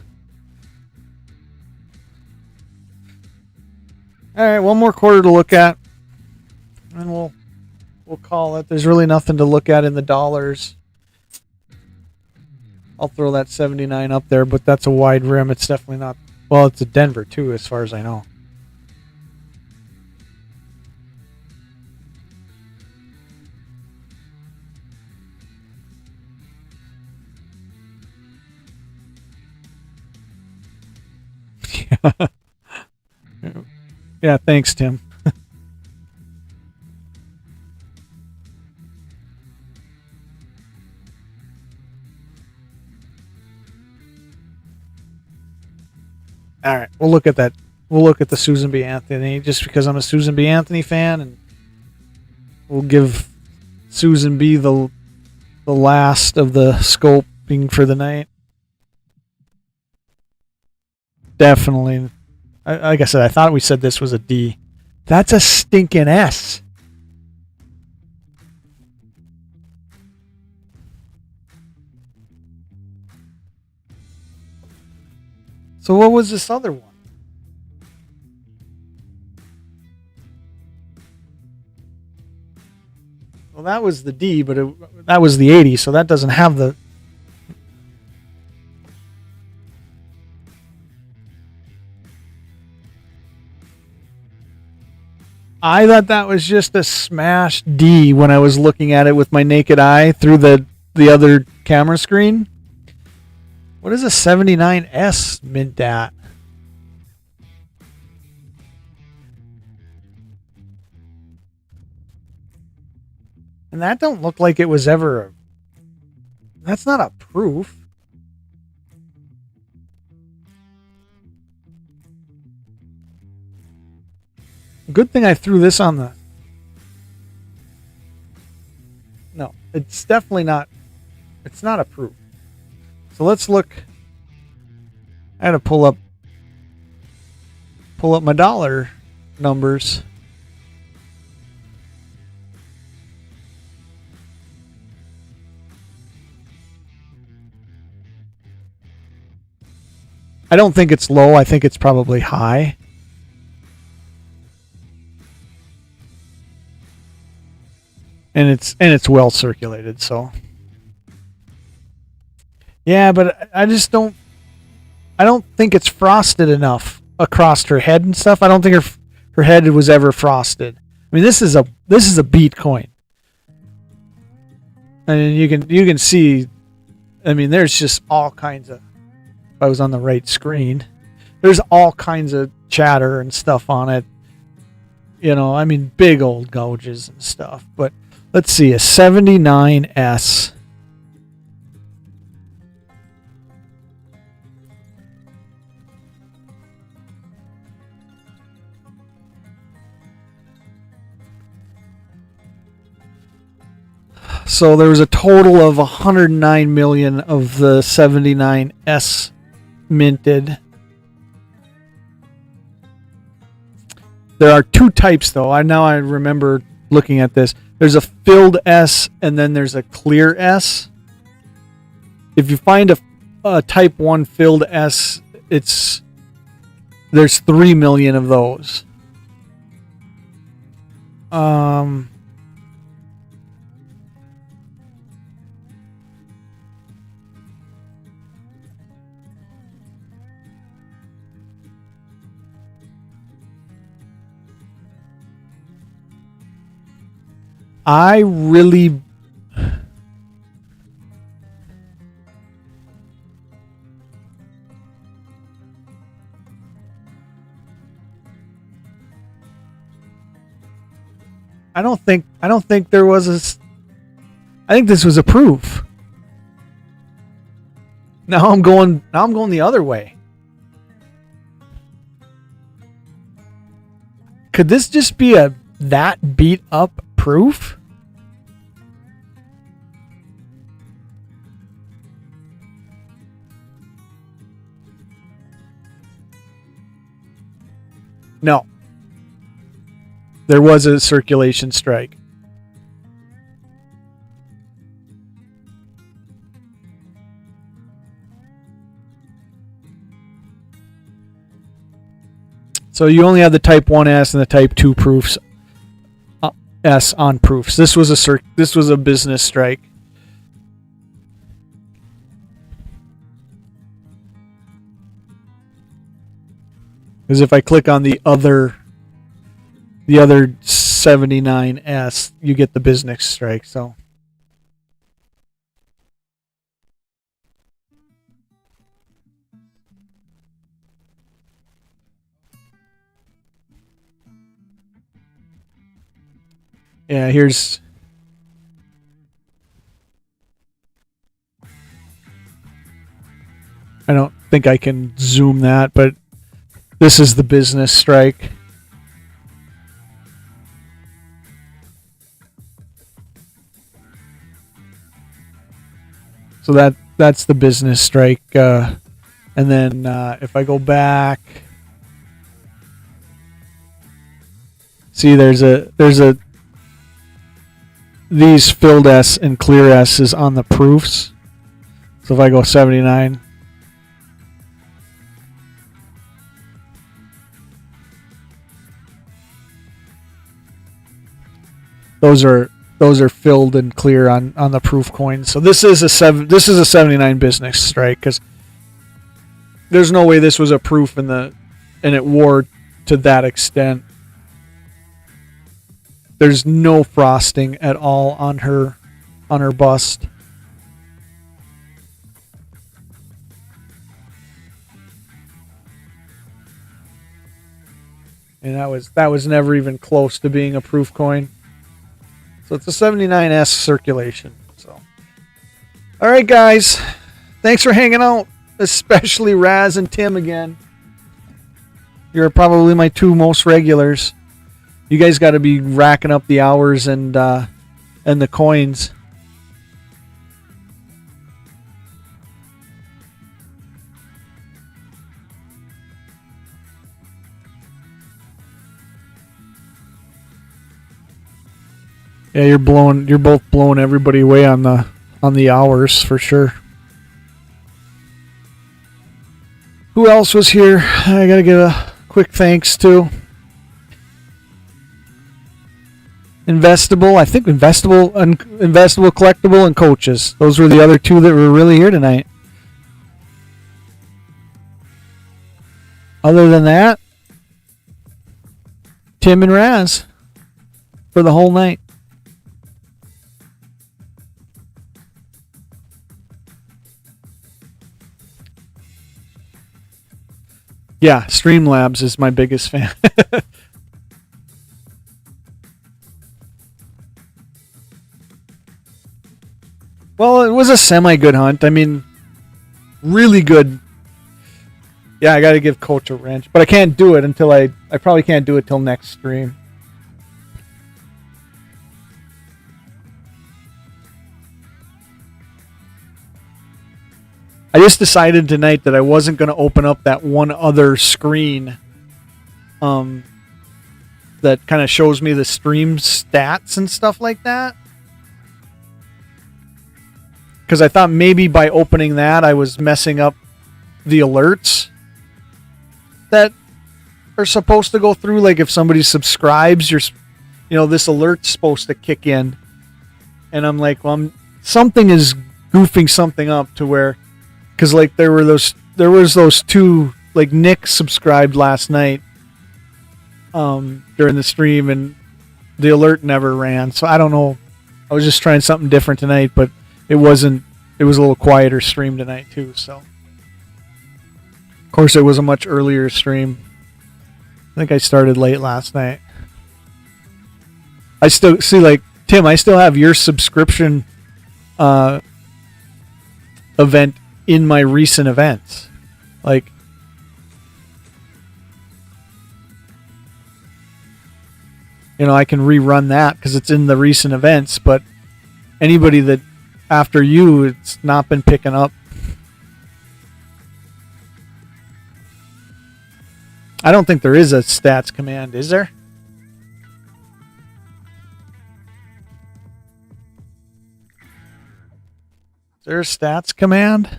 All right, one more quarter to look at, and we'll call it. There's really nothing to look at in the dollars. I'll throw that 79 up there, but that's a wide rim. It's definitely not. Well, it's a Denver too, as far as I know. Yeah, thanks, Tim. All right, we'll look at that. We'll look at the Susan B. Anthony just because I'm a Susan B. Anthony fan, and we'll give Susan B. the last of the scoping for the night. Definitely. Like I said, I thought we said this was a D. That's a stinking S. So what was this other one? Well, that was the D, but that was the 80, so that doesn't have the... I thought that was just a smash D when I was looking at it with my naked eye through the other camera screen. What is a 79S mint at? And that don't look like it was ever... That's not a proof. Good thing I threw this on the... No, it's definitely not... It's not a proof. So let's look... I had to pull up my dollar numbers. I don't think it's low. I think it's probably high. And it's well circulated, so yeah, but I don't think it's frosted enough across her head and stuff. I don't think her head was ever frosted. I mean, this is a beat coin. And you can see, I mean, there's just all kinds of, if I was on the right screen, there's all kinds of chatter and stuff on it. You know, I mean, big old gouges and stuff, but let's see, a 79S. So there was a total of 109 million of the 79S minted. There are two types, though. I remember looking at this. There's a filled S and then there's a clear S. If you find a type 1 filled S, there's 3 million of those. I really... I don't think there was I think this was a proof. Now I'm going the other way. Could this just be that beat up proof? No. There was a circulation strike. So you only have the type 1S and the type 2 proofs. S on proofs. This was a business strike. Because if I click on the other 79S, you get the business strike. So yeah, here's I don't think I can zoom that, but this is the business strike. So that's the business strike. And then if I go back, see there's a these filled S and clear S is on the proofs. So if I go 79, those are filled and clear on the proof coins. So this is a 79 business strike because there's no way this was a proof and it wore to that extent. There's no frosting at all on her bust. And that was never even close to being a proof coin. So it's a 79S circulation. So, all right, guys, thanks for hanging out, especially Raz and Tim again. You're probably my two most regulars. You guys got to be racking up the hours and the coins. Yeah, you're both blowing everybody away on the hours for sure. Who else was here? I gotta give a quick thanks to Investable. I think Investable, Collectible, and Coaches. Those were the other two that were really here tonight. Other than that, Tim and Raz for the whole night. Yeah, Streamlabs is my biggest fan. Well, it was a semi-good hunt. I mean, really good. Yeah, I got to give Coach a wrench. But I can't do it until I probably can't do it till next stream. I just decided tonight that I wasn't going to open up that one other screen that kind of shows me the stream stats and stuff like that. Because I thought maybe by opening that, I was messing up the alerts that are supposed to go through. Like if somebody subscribes, this alert's supposed to kick in. And I'm like, well, something is goofing something up to where... Because like there was those two, like Nick subscribed last night during the stream and the alert never ran. So I don't know. I was just trying something different tonight, but it wasn't. It was a little quieter stream tonight too. So of course it was a much earlier stream. I think I started late last night. I still see, like Tim, I still have your subscription event in my recent events. Like, I can rerun that because it's in the recent events, but anybody that after you, it's not been picking up. I don't think there is a stats command, is there? Is there a stats command?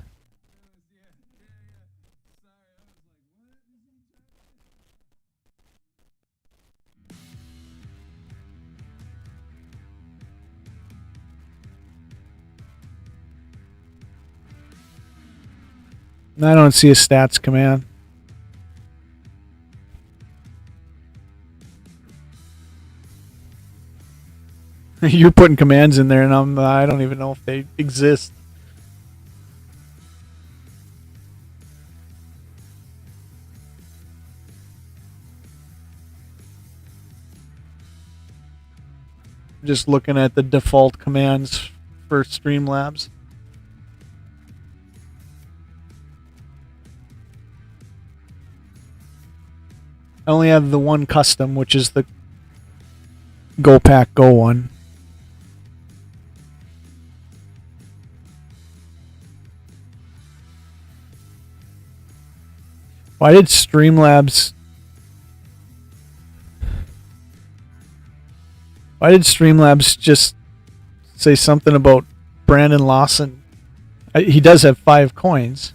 I don't see a stats command. You're putting commands in there, and I don't even know if they exist. Just looking at the default commands for Streamlabs. I only have the one custom, which is the Go Pack Go one. Why did Streamlabs just say something about Brandon Lawson? He does have 5 coins.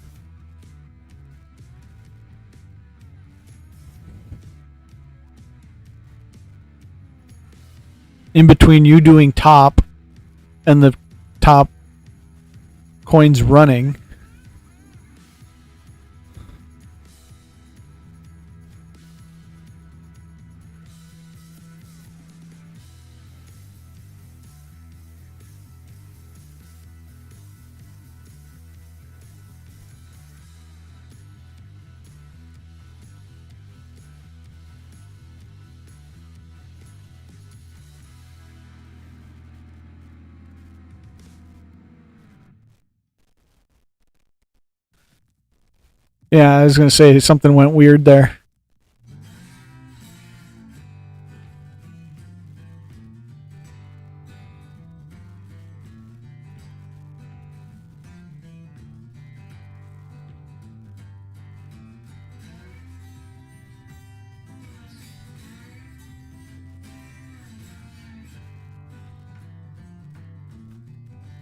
In between you doing top and the top coins running. Yeah, I was going to say something went weird there.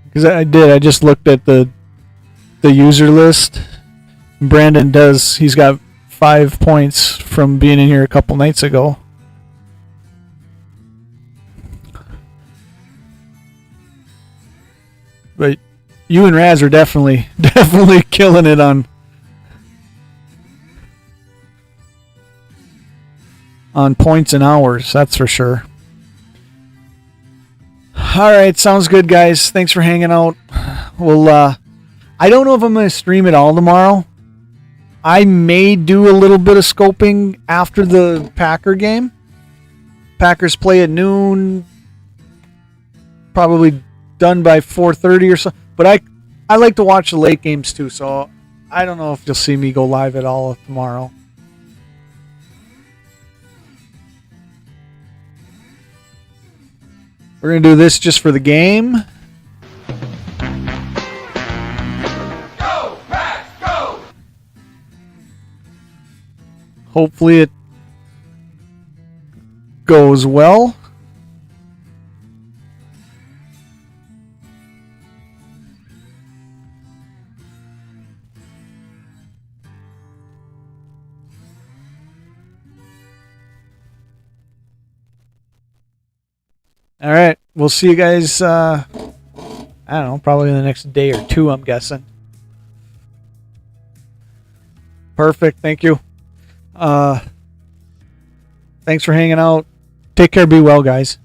Because I just looked at the user list. Brandon he's got 5 points from being in here a couple nights ago. But you and Raz are definitely killing it on points and hours, that's for sure. All right, sounds good, guys. Thanks for hanging out. Well, I don't know if I'm going to stream it all tomorrow. I may do a little bit of scoping after the Packer game. Packers play at noon. Probably done by 4:30 or so. But I like to watch the late games too, so I don't know if you'll see me go live at all tomorrow. We're going to do this just for the game. Go, Pack, go! Hopefully it goes well. All right. We'll see you guys, I don't know, probably in the next day or two, I'm guessing. Perfect. Thank you. Thanks for hanging out. Take care. Be well, guys.